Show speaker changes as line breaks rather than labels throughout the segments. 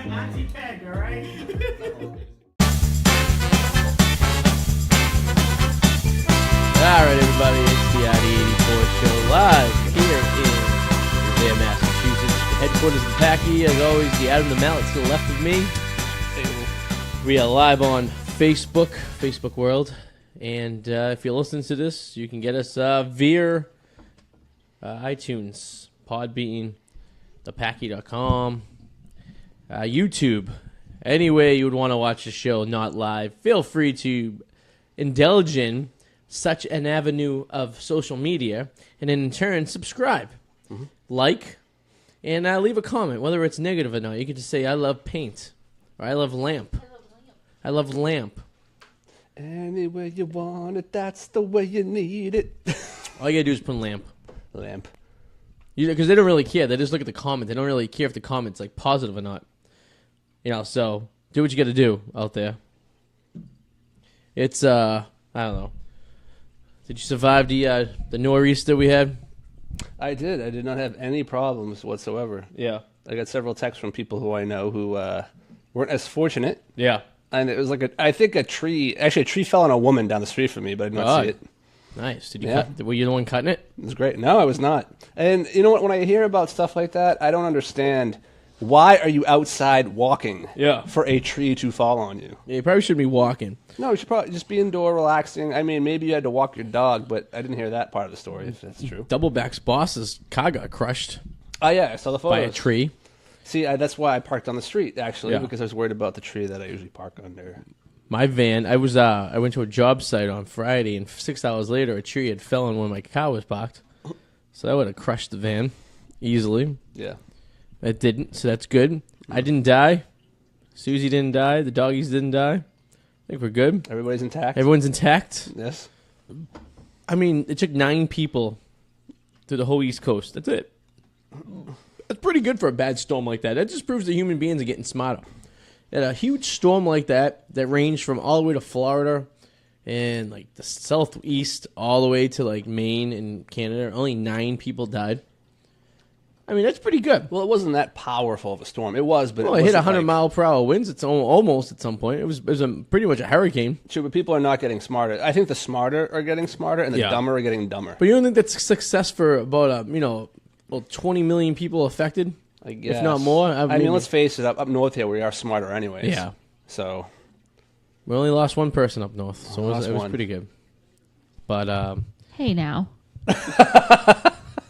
Arty Peg, all right?
All right, everybody, it's the Arty 84 show live here in Revere, Massachusetts. The headquarters of the Packy, as always, the Adam the Mallet to the left of me. We are live on Facebook World, and if you're listening to this, you can get us via iTunes, Podbean, thepacky.com, YouTube. Any way you would want to watch the show not live, feel free to indulge in such an avenue of social media, and then in turn subscribe, like, and leave a comment, whether it's negative or not. You can just say, I love paint, or I love lamp. I love lamp.
Any way you want it, that's the way you need it.
All you gotta do is put lamp.
Lamp.
Because they don't really care. They just look at the comment. They don't really care if the comment's like positive or not. You know, so do what you gotta do out there. It's I don't know. Did you survive the nor'easter we had?
I did. I did not have any problems whatsoever.
Yeah.
I got several texts from people who I know who weren't as fortunate.
Yeah.
And it was like I think a tree fell on a woman down the street from me, but I did not see it.
Nice. Did you cut? Were you the one cutting it?
It was great. No, I was not. And you know what? When I hear about stuff like that, I don't understand. Why are you outside walking for a tree to fall on you?
Yeah, you probably shouldn't be walking.
No, you should probably just be indoor relaxing. I mean, maybe you had to walk your dog, but I didn't hear that part of the story, if that's true.
Doubleback's boss's car got crushed
Oh, yeah, I saw the photos.
by a tree.
See, that's why I parked on the street, actually, because I was worried about the tree that I usually park under.
My van, I went to a job site on Friday, and 6 hours later, a tree had fell on where my car was parked. So that would have crushed the van easily.
Yeah.
It didn't, so that's good. I didn't die. Susie didn't die. The doggies didn't die. I think we're good.
Everybody's intact?
Everyone's intact.
Yes.
I mean, it took 9 people through the whole East Coast. That's it. That's pretty good for a bad storm like that. That just proves that human beings are getting smarter. And a huge storm like that ranged from all the way to Florida and like the southeast all the way to like Maine and Canada, only 9 people died. I mean, that's pretty good.
Well, it wasn't that powerful of a storm. It was, but
it hit 100-mile-per-hour winds. It's almost at some point. It was pretty much a hurricane.
True, but people are not getting smarter. I think the smarter are getting smarter, and the dumber are getting dumber.
But you don't think that's success for about 20 million people affected?
I guess.
If not more.
I mean, let's face it. Up north here, we are smarter anyways.
Yeah.
So
we only lost one person up north, so it was pretty good. But
hey, now.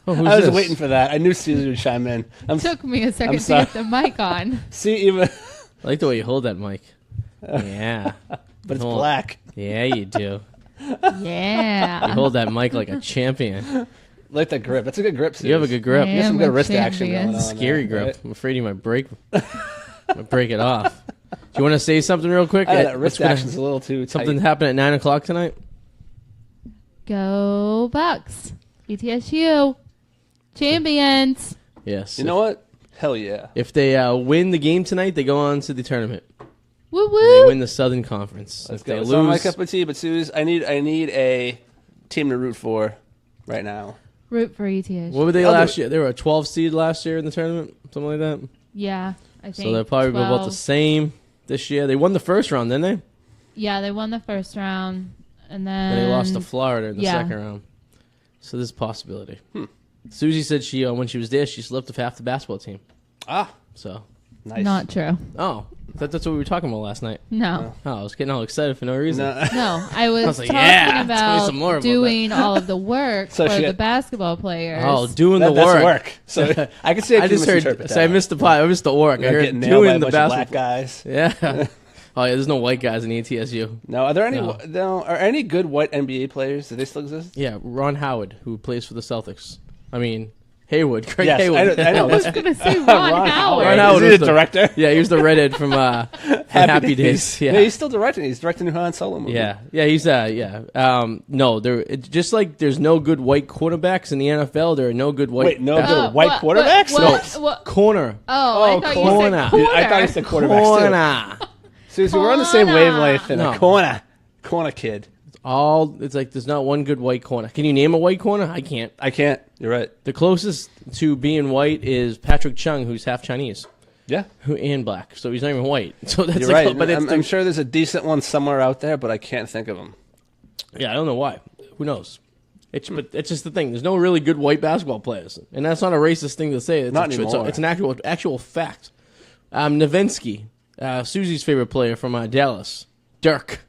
I
was waiting for that. I knew Susie would chime in.
It took me a second to get the mic on.
See, even
I like the way you hold that mic. Yeah.
But it's black.
Yeah, you do.
Yeah.
You hold that mic like a champion.
Like that grip. That's a good grip, Susie.
You have a good grip.
You have some good wrist action going on.
Scary grip. Right? I'm afraid you might break it off. Do you want to say something real quick?
That wrist action's a little too tight.
Something happened at 9 o'clock tonight?
Go Bucks. ETSU. Champions.
Yes.
You know what? Hell yeah.
If they win the game tonight, they go on to the tournament.
Woo woo.
And they win the Southern Conference.
Let's
if they
go.
lose,
It's not my cup of tea, but Suze, I need a team to root for right now.
Root for ETSU.
What were they last year? They were a 12 seed last year in the tournament, something like that.
Yeah, I think.
So they'll probably go about the same this year. They won the first round, didn't they?
Yeah, they won the first round, and then
they lost to Florida in the second round. So there's a possibility. Susie said she when she was there, she slept with half the basketball team. So
nice.
Not true.
Oh, that's what we were talking about last night.
No.
Oh, I was getting all excited for no reason.
No, I was
like,
talking
about
doing all of the work
So
for the baskbasketball players.
Oh, doing the
that's
work.
So I can see I just
heard. So I missed the part. I missed the work. I heard
getting nailed by
doing
a
the
bunch of
basketball.
black guys.
Yeah. Oh yeah, there's no white guys in ETSU.
No, are there any? No, are any good white NBA players? Do they still exist?
Yeah, Ron Howard, who plays for the Celtics. I mean, Haywood, Craig
Yes,
Haywood.
I know.
I was going to say Ron Howard.
Ron Howard
is
was
he the director?
Yeah, he was the redhead from Happy Days. Yeah.
He's still directing. He's directing the Han Solo movie.
Yeah, he's no, just like there's no good white quarterbacks in the NFL. There are no good white.
Wait, good white quarterbacks?
What?
Corner.
Oh, I thought
corner.
you said corner.
I thought you said quarterbacks too.
Corner.
Susie, we're on the same wavelength in
No.
a corner kid.
It's like there's not one good white corner. Can you name a white corner? I can't.
You're right.
The closest to being white is Patrick Chung, who's half Chinese.
Yeah.
And black. So he's not even white. So that's
You're
like,
right.
but
I'm sure there's a decent one somewhere out there, but I can't think of them.
Yeah, I don't know why. Who knows? But it's just the thing. There's no really good white basketball players, and that's not a racist thing to say.
Not anymore.
It's an actual fact. Nowitzki, Susie's favorite player from Dallas, Dirk.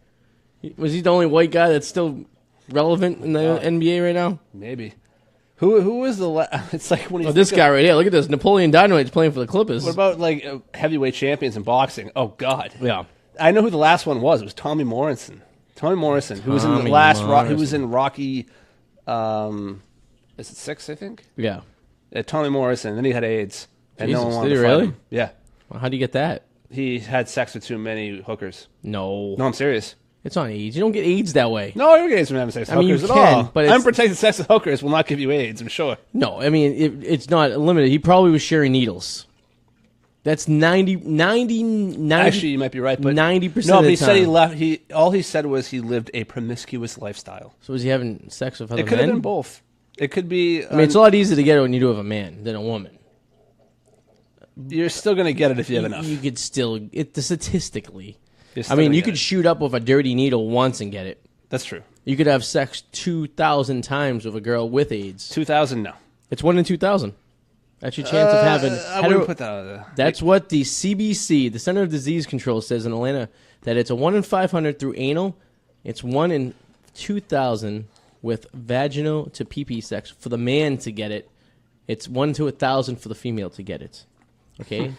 Was he the only white guy that's still relevant in the NBA right now?
Maybe. Who was the? It's like when you.
This guy right here. Look at this. Napoleon Dynamite's playing for the Clippers.
What about like heavyweight champions in boxing? Oh God.
Yeah.
I know who the last one was. It was Tommy Morrison. Tommy Morrison, who was in the last. Who was in Rocky. Is it 6? I think.
Yeah.
Tommy Morrison. Then he had AIDS, and
Jesus,
no one wanted
did
to
he
fight
really?
him. Yeah.
Well, how do you get that?
He had sex with too many hookers.
No.
No, I'm serious.
It's on AIDS. You don't get AIDS that way.
No, every guy's from having sex with hookers
you
at
can,
all.
but
unprotected sex with hookers will not give you AIDS, I'm sure.
No, I mean, it's not limited. He probably was sharing needles. That's 90.
Actually, you might be right, but
90% of the
no, but he
time.
said he left. All he said was he lived a promiscuous lifestyle.
So was he having sex with other men?
It could have been both. It could be.
I mean, it's a lot easier to get it when you do have a man than a woman.
You're still going to get it if you have enough.
You could still, statistically.
You're still
I mean,
gonna
you
get
could
it.
shoot up with a dirty needle once and get it.
That's true.
You could have sex 2,000 times with a girl with AIDS.
2,000, no.
It's 1 in 2,000. That's your chance of having.
I wouldn't put that out there.
That's what the CBC, the Center of Disease Control, says in Atlanta, that it's a 1 in 500 through anal. It's 1 in 2,000 with vaginal to pee-pee sex for the man to get it. It's 1 to 1,000 for the female to get it. Okay?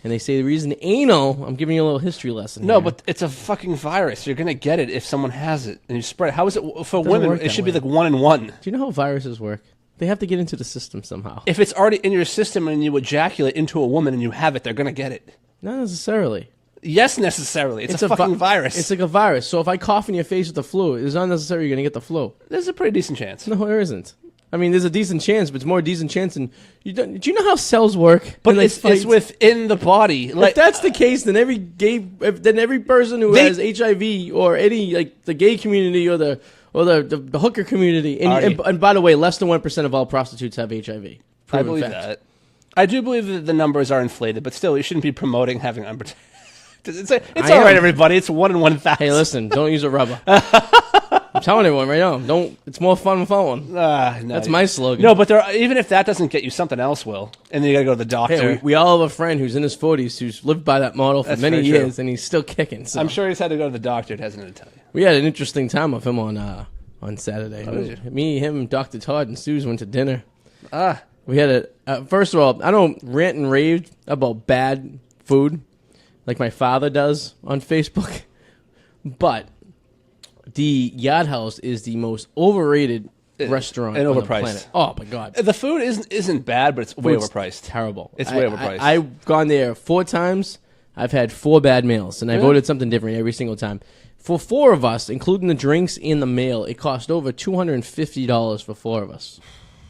And they say the reason anal, I'm giving you a little history lesson
No,
here.
but it's a fucking virus. You're going to get it if someone has it and you spread it. How is it for
Doesn't
women?
work
It
that
should be
way.
like 1 in 1.
Do you know how viruses work? They have to get into the system somehow.
If it's already in your system and you ejaculate into a woman and you have it, they're going to get it.
Not necessarily.
Yes, necessarily. It's a fucking virus.
It's like a virus. So if I cough in your face with the flu, it's not necessarily you're going to get the flu.
There's a pretty decent chance.
No, there isn't. I mean, there's a decent chance, but it's more decent chance than you don't. Do you know how cells work?
But
When
it's
fight?
within the body.
If that's the case, then every person who has HIV or any like the gay community or the hooker community, and by the way, less than 1% of all prostitutes have HIV.
I believe that. I do believe that the numbers are inflated, but still, you shouldn't be promoting having unprotected. It's all right, everybody. It's 1 in 1,000.
Hey, listen, don't use a rubber. I'm telling everyone right now. Don't. It's more fun without one.
No,
That's my slogan.
No, but even if that doesn't get you, something else will, and then you got to go to the doctor.
Hey, we all have a friend who's in his 40s who's lived by that model for
That's
many
very
years,
true.
and he's still kicking. So.
I'm sure he's had to go to the doctor. It hasn't to tell you.
We had an interesting time with him on Saturday.
did you?
Me, him, Dr. Todd, and Suze went to dinner.
Ah,
We had first of all, I don't rant and rave about bad food like my father does on Facebook, but the Yard House is the most overrated restaurant
and
on
overpriced.
the planet. Oh my god,
the food isn't bad, but it's way
Food's
overpriced.
terrible.
It's way overpriced.
I've gone there 4 times. I've had 4 bad meals, and I've ordered something different every single time. For 4 of us, including the drinks and the meal, it cost over $250 for 4 of us.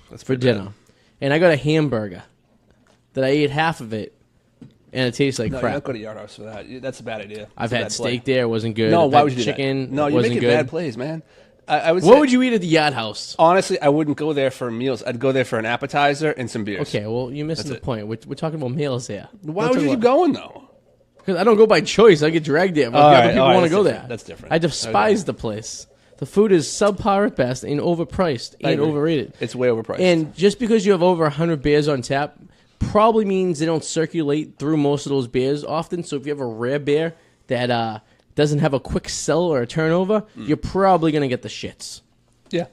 That's
for
pretty
dinner.
bad.
And I got a hamburger that I ate half of it, and it tastes like
No, you
crap.
don't go to Yard House for that. That's a bad idea.
I've
It's a
had
bad play.
steak there; it wasn't good.
No,
I've
why
had
would you do
chicken?
that? No, you're
wasn't
making
good.
bad plays, man. I would.
What
say,
would you eat at the Yard House?
Honestly, I wouldn't go there for meals. I'd go there for an appetizer and some beers.
Okay, well, you're missing the point. We're talking about meals here.
Why would you keep going though?
Because I don't go by choice. I get dragged there. But
All
other
right,
people
all right,
want to
that's
go
different.
there.
That's different.
I despise the place. The food is subpar at best and overpriced
I
and
agree.
overrated.
It's way overpriced.
And just because you have over 100 beers on tap probably means they don't circulate through most of those beers often. So if you have a rare beer that doesn't have a quick sell or a turnover, you're probably going to get the shits.
yeah.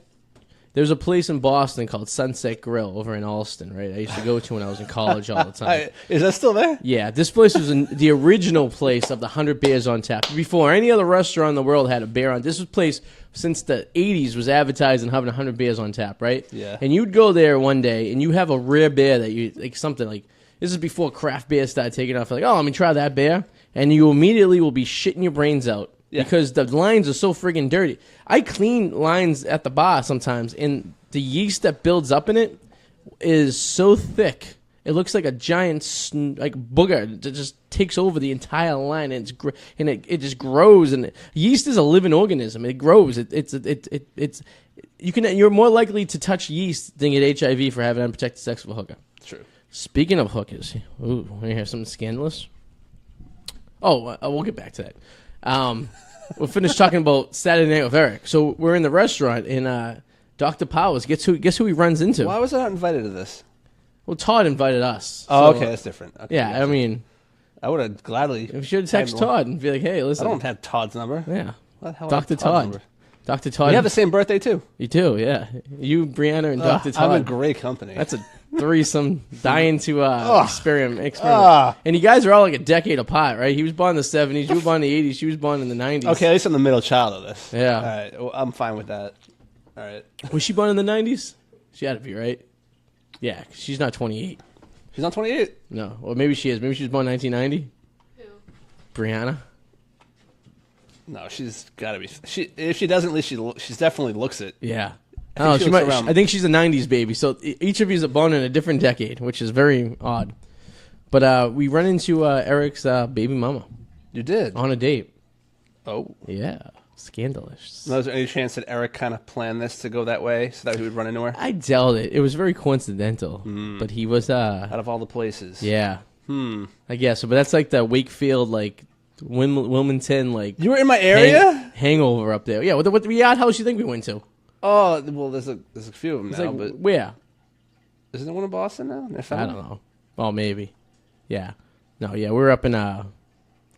There's a place in Boston called Sunset Grill over in Alston, right? I used to go to when I was in college all the time.
Is that still there?
Yeah, this place was the original place of the 100 beers on tap. Before any other restaurant in the world had a beer on, this was place since the 80s was advertising having 100 beers on tap, right?
Yeah.
And you'd go there one day and you have a rare beer that you like something like this is before craft beer started taking off. Like, oh, let me try that beer, and you immediately will be shitting your brains out.
Yeah.
Because the lines are so friggin' dirty. I clean lines at the bar sometimes, and the yeast that builds up in it is so thick. It looks like a giant like booger that just takes over the entire line, and it just grows. And yeast is a living organism. It grows. You're more likely to touch yeast than get HIV for having unprotected sex with a hooker.
True.
Speaking of hookers, ooh, want to hear something scandalous? Oh, we'll get back to that. We'll finish talking about Saturday Night with Eric. So we're in the restaurant, and Dr. Powers, guess who he runs into?
Why was I not invited to this?
Well, Todd invited us.
Oh,
so,
okay, that's different. Okay,
yeah,
gotcha.
I mean,
I would have gladly.
we should text Todd and be like, "Hey, listen."
I don't have Todd's number.
Yeah,
What the hell
Dr.
Todd's
Todd.
number?
Dr. Todd.
We have the same birthday too.
You do, yeah. You, Brianna, and Dr. Todd.
I'm in great company.
That's a threesome dying to experiment.
Ugh.
And you guys are all like a decade apart, right? He was born in the 70s, you were born in the 80s, she was born in the 90s.
Okay, at least I'm the middle child of this.
Yeah.
All right, well, I'm fine with that. All right.
Was she born in the 90s? She had to be, right? Yeah, 'cause she's not 28.
She's not 28.
No. Or maybe she is. Maybe she was born in 1990. Who? Brianna.
No, she's got to be. If she doesn't, at least she's definitely looks it.
Yeah.
I think she looks around.
I think she's a 90s baby. So each of you is born in a different decade, which is very odd. But we run into Eric's baby mama.
You did?
On a date.
Oh.
Yeah. Scandalous.
Was there any chance that Eric kind of planned this to go that way so that he would run into her?
I doubt it. It was very coincidental. But he was...
Out of all the places.
Yeah. I guess. But that's like the Wakefield, like, Wilmington, like...
You were in my area?
Hangover up there. Yeah. What yacht house you think we went to?
Oh, well, there's a few of them now,
Like,
but...
where?
Isn't there one in Boston now?
I don't know. Oh, maybe. Yeah. No, yeah, we're up in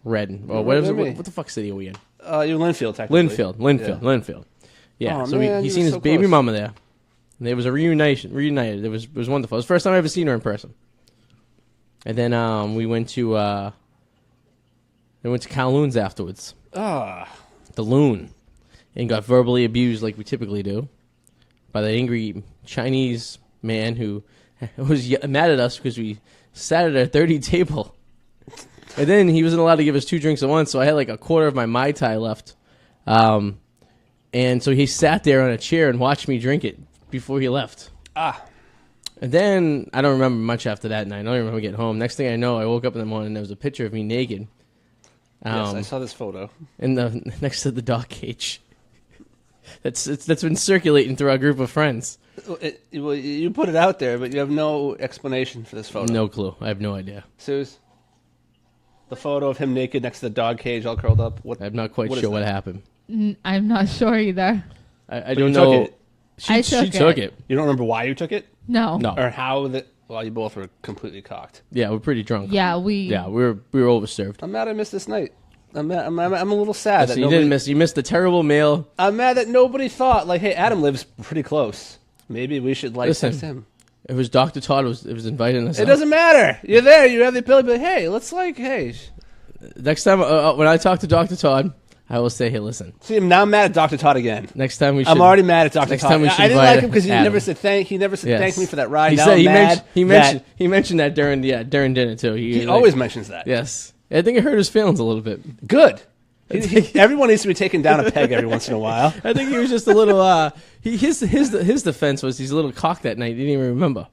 Redden. Oh, what the fuck city are we in?
You're Linfield, technically.
Linfield. Yeah,
Oh,
so
man,
he's
you
seen
were
his
so
baby
close.
mama there. And there was a reunited. It was wonderful. It was the first time I ever seen her in person. And then we went to Kowloon's afterwards.
Ah.
The Loon. And got verbally abused like we typically do by the angry Chinese man who was mad at us because we sat at a 30 table. And then he wasn't allowed to give us 2 drinks at once, so I had like a quarter of my Mai Tai left. And so he sat there on a chair and watched me drink it before he left.
Ah.
And then I don't remember much after that night. I don't remember getting home. Next thing I know, I woke up in the morning and there was a picture of me naked.
Yes, I saw this photo.
Next to the dog cage. That's been circulating through our group of friends.
Well, you put it out there, but you have no explanation for this photo.
No clue. I have no idea.
Suze? The photo of him naked next to the dog cage all curled up?
I'm not quite sure what happened.
I'm not sure either.
I don't know.
I
She took it.
You don't remember why you took it?
No.
No.
Or how that... Well, you both were completely cocked.
Yeah, we're pretty drunk.
Yeah,
we were overserved.
I'm mad I missed this night. I'm a little sad that
you didn't miss. You missed the terrible meal.
I'm mad that nobody thought, like, hey, Adam lives pretty close. Maybe we should, like,
Listen,
text him.
It was Dr. Todd was inviting us.
It doesn't matter. You're there. You have the ability to be like, hey, let's, like, hey.
Next time, when I talk to Dr. Todd, I will say, hey, listen.
See, now I'm mad at Dr. Todd again.
Next time we should.
I'm already mad at Dr.
Next
Todd.
time we should
I didn't
invite
like him because he
Adam.
never said thank. He never said thank me for that ride.
He
Now
said
I'm mad
he mentioned that during dinner too.
He always mentions that.
Yes, I think it hurt his feelings a little bit.
Good. Everyone needs to be taken down a peg every once in a while.
I think he was just a little. His defense was he's a little cocked that night. He didn't even remember.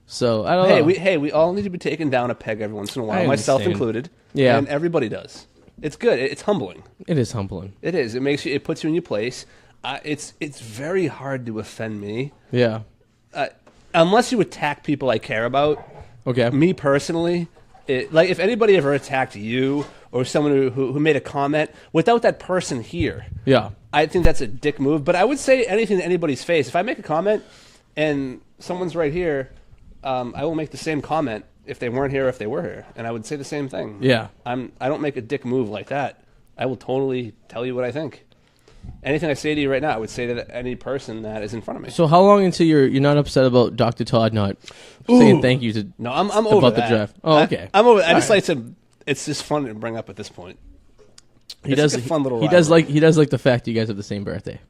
So I don't know.
We all need to be taken down a peg every once in a while,
I
myself
understand.
included.
Yeah,
and everybody does. It's good. It's humbling.
It is humbling.
It is. It makes you. It puts you in your place. It's very hard to offend me.
Yeah.
Unless you attack people I care about.
Okay.
Me personally, like if anybody ever attacked you or someone who made a comment without that person here.
Yeah.
I think that's a dick move. But I would say anything to anybody's face. If I make a comment and someone's right here, I will make the same comment if they weren't here or if they were here. And I would say the same thing.
Yeah.
I don't make a dick move like that. I will totally tell you what I think. Anything I say to you right now, I would say to any person that is in front of me.
So how long until you're not upset about Dr. Todd not saying thank you to?
No, I'm over
about
that.
the draft. Oh, okay.
I'm over. I just like to. It's just fun to bring up at this point.
He
It's
does.
like a fun little.
He does like the fact you guys have the same birthday.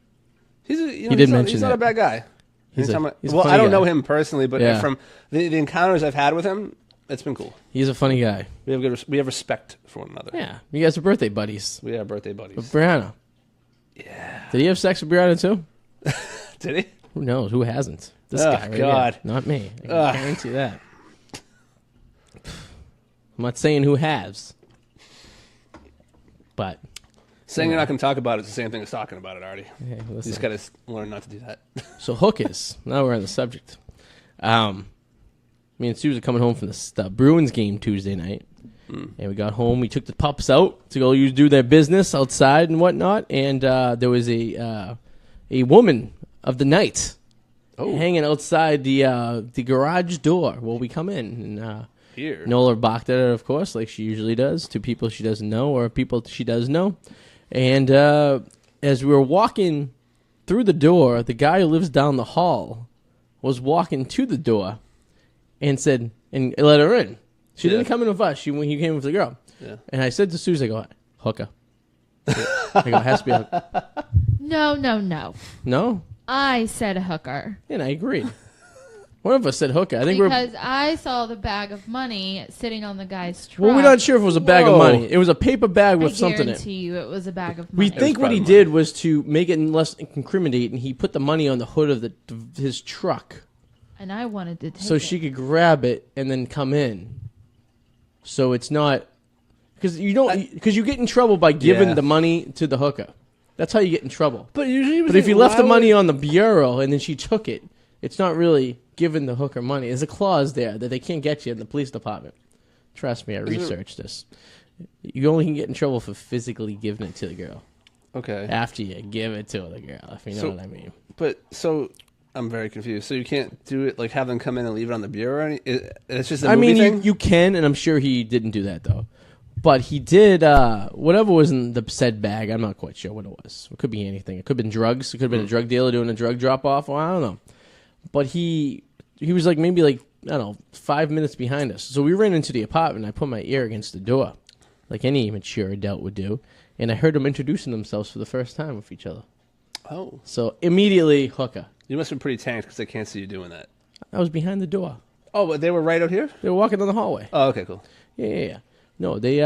He
did mention
he's not a
that.
bad guy.
He's a
Well,
funny
I don't
guy.
know him personally, but
Yeah.
from the encounters I've had with him, it's been cool.
He's a funny guy.
We have respect for one another.
Yeah, you guys are birthday buddies.
We are birthday buddies.
But Brianna.
Yeah.
Did he have sex with Brianna too?
Did he?
Who knows? Who hasn't? This
Oh,
guy right
God.
here. Not me. I can
Ugh.
guarantee that. I'm not saying who has. But
Saying you're not going to talk about it is the same thing as talking about it, Arty.
hey,
You
listen.
just got to learn not to do that.
So hookers. Now we're on the subject. Me Me and Susan coming home from the Bruins game Tuesday night. And we got home. We took the pups out to go do their business outside and whatnot. And there was a woman of the night hanging outside the garage door while we come in. And
Here.
Nola balked at her, of course, like she usually does, to people she doesn't know or people she does know. And as we were walking through the door, the guy who lives down the hall was walking to the door and said, and let her in. She didn't come in with us. He came with the girl. Yeah. And I said to Susie, I go, hooker. I go, it has to be a hooker.
No.
No?
I said hooker.
And I agreed. One of us said hooker. I think
because I saw the bag of money sitting on the guy's truck.
Well, we're not sure if it was a bag of money. It was a paper bag with something in it.
I guarantee you it was a bag of money.
We think what he did was to make it less incriminating. He put the money on the hood of his truck.
And I wanted to take it.
So she could grab it and then come in. So it's not... Because you get in trouble by giving the money to the hooker. That's how you get in trouble.
But usually,
if you left the money on the bureau and then she took it, it's not really giving the hooker money. There's a clause there that they can't get you in the police department. Trust me, I researched this. You only can get in trouble for physically giving it to the girl.
Okay.
After you give it to the girl, if you know what I mean.
But I'm very confused. So you can't do it like have them come in and leave it on the bureau? Or anything? It's just a movie thing?
You can, and I'm sure he didn't do that though. But he did whatever was in the said bag. I'm not quite sure what it was. It could be anything. It could have been drugs. It could have been a drug dealer doing a drug drop off. Well, I don't know. But he was like maybe I don't know 5 minutes behind us. So we ran into the apartment. I put my ear against the door, like any mature adult would do, and I heard them introducing themselves for the first time with each other.
Oh.
So immediately hooker.
You must have been pretty tanked because they can't see you doing that.
I was behind the door.
Oh, but they were right out here?
They were walking down the hallway.
Oh, okay, cool.
Yeah. No, they.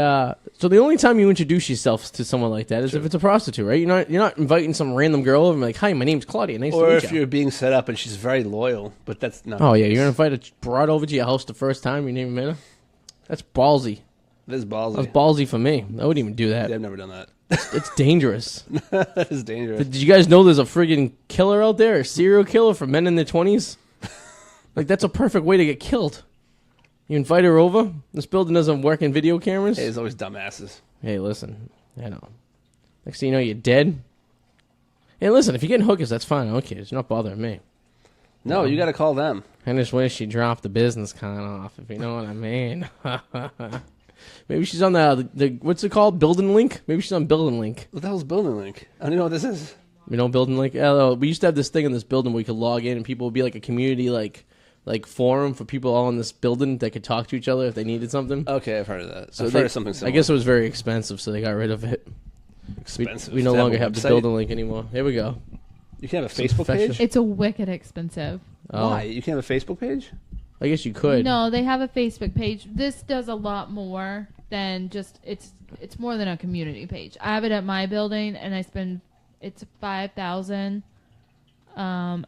So the only time you introduce yourself to someone like that is if it's a prostitute, right? You're not inviting some random girl over and like, "Hi, my name's Claudia. Nice to meet you."
Or if you're being set up and she's very loyal, but that's not.
Oh yeah, you're gonna invite a broad over to your house the first time you never met her. That's ballsy.
That is ballsy.
That's ballsy for me. I wouldn't even do that.
Yeah, I've never done that.
It's dangerous.
That is dangerous.
Did you guys know there's a friggin' killer out there, a serial killer for men in their 20s? Like that's a perfect way to get killed. You invite her over. This building doesn't work in video cameras.
Hey, there's always dumbasses.
Hey, listen. I know. Next thing you know, you're dead. Hey, listen, if you're getting hookers, that's fine. Okay, it's not bothering me.
No, you got to call them.
I just wish she dropped the business con off, if you know what I mean. Maybe she's on the what's it called? Building Link? Maybe she's on Building Link.
What the hell's Building Link? I don't even know what this is.
We know Building Link? We used to have this thing in this building where we could log in and people would be like a community like forum for people all in this building that could talk to each other if they needed something.
Okay, I've heard of that.
So
I've heard of something similar.
I guess it was very expensive, so they got rid of it.
Expensive.
We no longer have the Building Link anymore. Here we go.
You can't have a Facebook page?
It's a wicked expensive.
Oh.
Why? You can't have a Facebook page?
I guess you could.
No, they have a Facebook page. This does a lot more than just it's more than a community page. I have it at my building, and I spend it's $5,000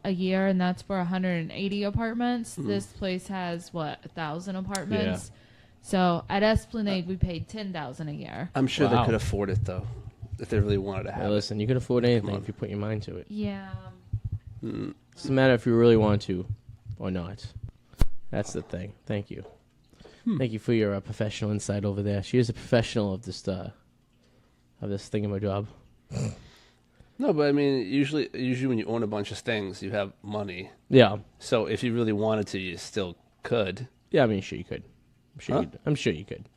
a year, and that's for 180 apartments. This place has 1,000 apartments.
Yeah.
So at Esplanade, we paid $10,000 a year.
I'm sure they could afford it though, if they really wanted to have it.
Listen, you can afford anything if you put your mind to it.
Yeah.
It doesn't matter if you really want to or not. That's the thing. Thank you. Thank you for your professional insight over there. She is a professional of this thingamajob.
No, but I mean, usually when you own a bunch of things, you have money.
Yeah.
So if you really wanted to, you still could.
Yeah, I mean, sure you could. I'm sure you could.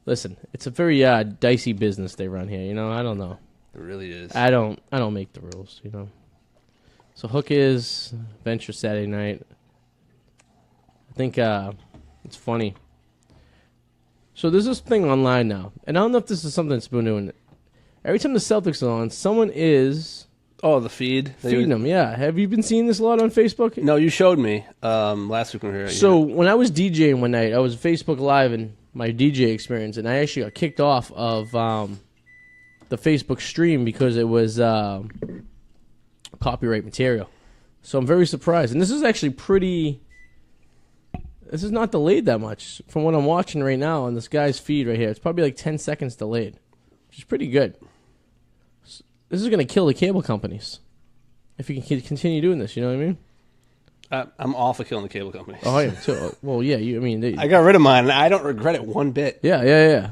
Listen, it's a very dicey business they run here. You know, I don't know.
It really is.
I don't make the rules. You know. So Hook is Venture Saturday night. I think it's funny. So there's this thing online now, and I don't know if this is something that's been doing. Every time the Celtics are on, someone is
the feed
feeding them. Yeah, have you been seeing this a lot on Facebook?
No, you showed me last week when we were here.
So when I was DJing one night, I was Facebook Live in my DJ experience, and I actually got kicked off of the Facebook stream because it was copyright material. So I'm very surprised, and this is actually pretty. This is not delayed that much from what I'm watching right now on this guy's feed right here. It's probably like 10 seconds delayed, which is pretty good. This is going to kill the cable companies if you can continue doing this. You know what I mean?
I'm all for killing the cable companies.
Oh yeah. Well, yeah. I mean,
I got rid of mine, and I don't regret it one bit.
yeah.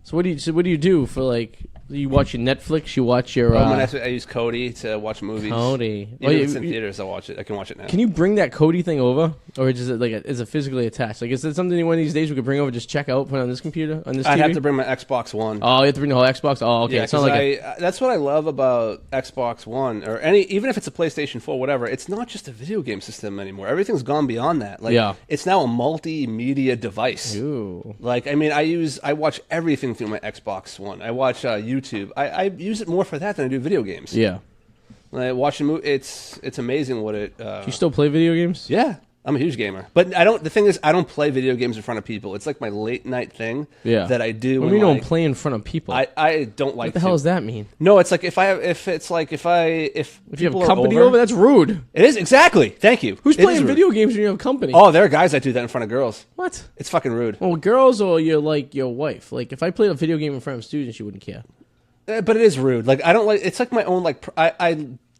So what do you do for like? You watch your Netflix. You watch your.
I use Kodi to watch movies.
Kodi.
Even if it's in theaters, I watch it. I can watch it now.
Can you bring that Kodi thing over, or is it is it physically attached? Like, is it something one of these days we could bring over, just check out, put on this computer, on this TV?
I'd have to bring my Xbox One.
Oh, you have to bring the whole Xbox. Oh, okay.
Yeah,
It's not like
that's what I love about Xbox One or even if it's a PlayStation 4, whatever. It's not just a video game system anymore. Everything's gone beyond that. Like,
yeah.
It's now a multimedia device.
Ooh.
Like, I mean, I watch everything through my Xbox One. I watch YouTube. I use it more for that than I do video games.
Yeah.
Like, watching movie, it's amazing what it.
Do you still play video games?
Yeah. I'm a huge gamer, but I don't. The thing is, I don't play video games in front of people. It's like my late night thing.
Yeah.
That I do.
What do you don't play in front of people?
I don't like.
What the hell does that mean?
No, it's like if you
have company over, that's rude.
It is exactly. Thank you.
Who's playing video games when you have company?
Oh, there are guys that do that in front of girls.
What?
It's fucking rude.
Well, girls or your wife. Like if I played a video game in front of students, she wouldn't care.
But it is rude. Like I don't like. It's like my own like.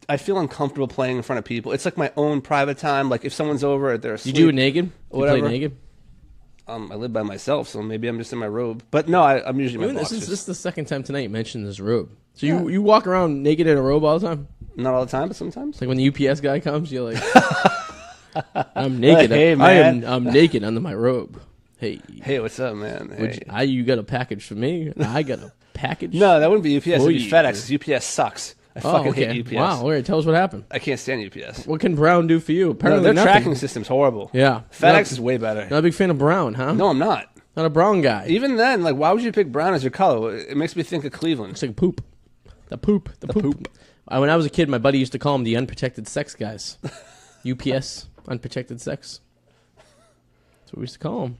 I feel uncomfortable playing in front of people. It's like my own private time. Like if someone's over, they're asleep.
You do it naked?
Whatever.
You play naked?
I live by myself, so maybe I'm just in my robe. But no, I'm usually in my boxers.
This is the second time tonight you mentioned this robe. So you walk around naked in a robe all the time?
Not all the time, but sometimes.
It's like when the UPS guy comes, you're like, I'm naked.
Hey, man.
I'm naked under my robe. Hey,
what's up, man? Hey.
You got a package for me, and I got a package.
No, that wouldn't be UPS. It'd be
you.
FedEx. 'Cause UPS sucks. I fucking hate UPS.
Wow, all right, tell us what happened.
I can't stand UPS.
What can Brown do for you? Apparently
their
nothing.
tracking system's horrible.
Yeah.
FedEx is way better.
Not a big fan of Brown, huh?
No, I'm not.
Not a Brown guy.
Even then, like, why would you pick brown as your color? It makes me think of Cleveland.
Looks like poop. The poop. When I was a kid, my buddy used to call them the unprotected sex guys. UPS, unprotected sex. That's what we used to call them.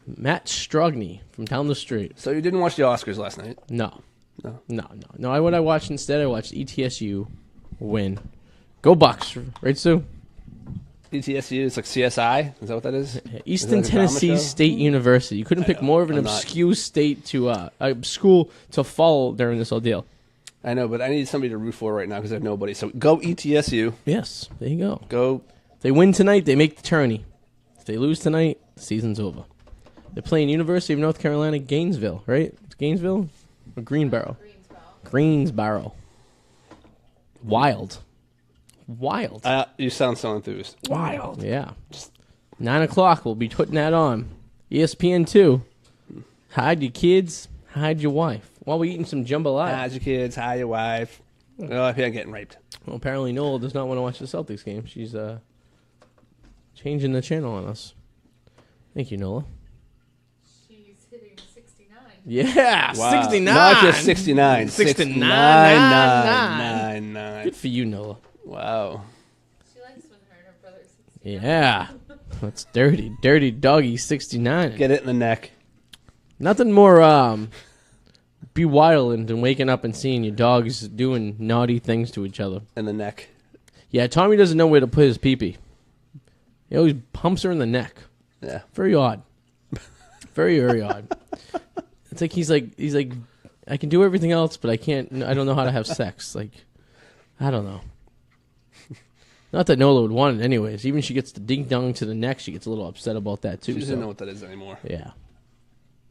Matt Strogny from down the street.
So you didn't watch the Oscars last night?
No. What I watched instead, I watched ETSU win. Go Bucks, right, Sue?
ETSU, it's like CSI? Is that what that is?
Eastern
Is that like a
Tennessee
drama show?
State University. You couldn't pick more of an obscure state to school to follow during this ordeal.
I know, but I need somebody to root for right now because I have nobody. So go ETSU.
Yes, there you go.
Go.
If they win tonight, they make the tourney. If they lose tonight, the season's over. They're playing University of North Carolina, Gainesville, right? It's Gainesville or Greensboro? Greensboro. Wild.
You sound so enthused.
Wild. Yeah. 9 o'clock, we'll be putting that on. ESPN 2. Hide your kids, hide your wife. While we're eating some jambalaya.
Hide your kids, hide your wife. Oh, I feel like getting raped.
Well, apparently Noel does not want to watch the Celtics game. She's changing the channel on us. Thank you, Nola.
She's hitting 69.
Yeah,
Wow.
69.
Not just 69.
69.
999.
Good for you, Nola.
Wow.
She likes when her and her brother 69.
Yeah. That's dirty. Dirty doggy 69.
Get it in the neck.
Nothing more be wild than waking up and seeing your dogs doing naughty things to each other.
In the neck.
Yeah, Tommy doesn't know where to put his pee-pee. He always pumps her in the neck.
Yeah.
Very odd. Very, very odd. It's like he's like I can do everything else, but I don't know how to have sex. Like, I don't know. Not that Nola would want it anyways. Even if she gets the ding-dong to the neck, she gets a little upset about that too.
She doesn't know what that is anymore.
Yeah.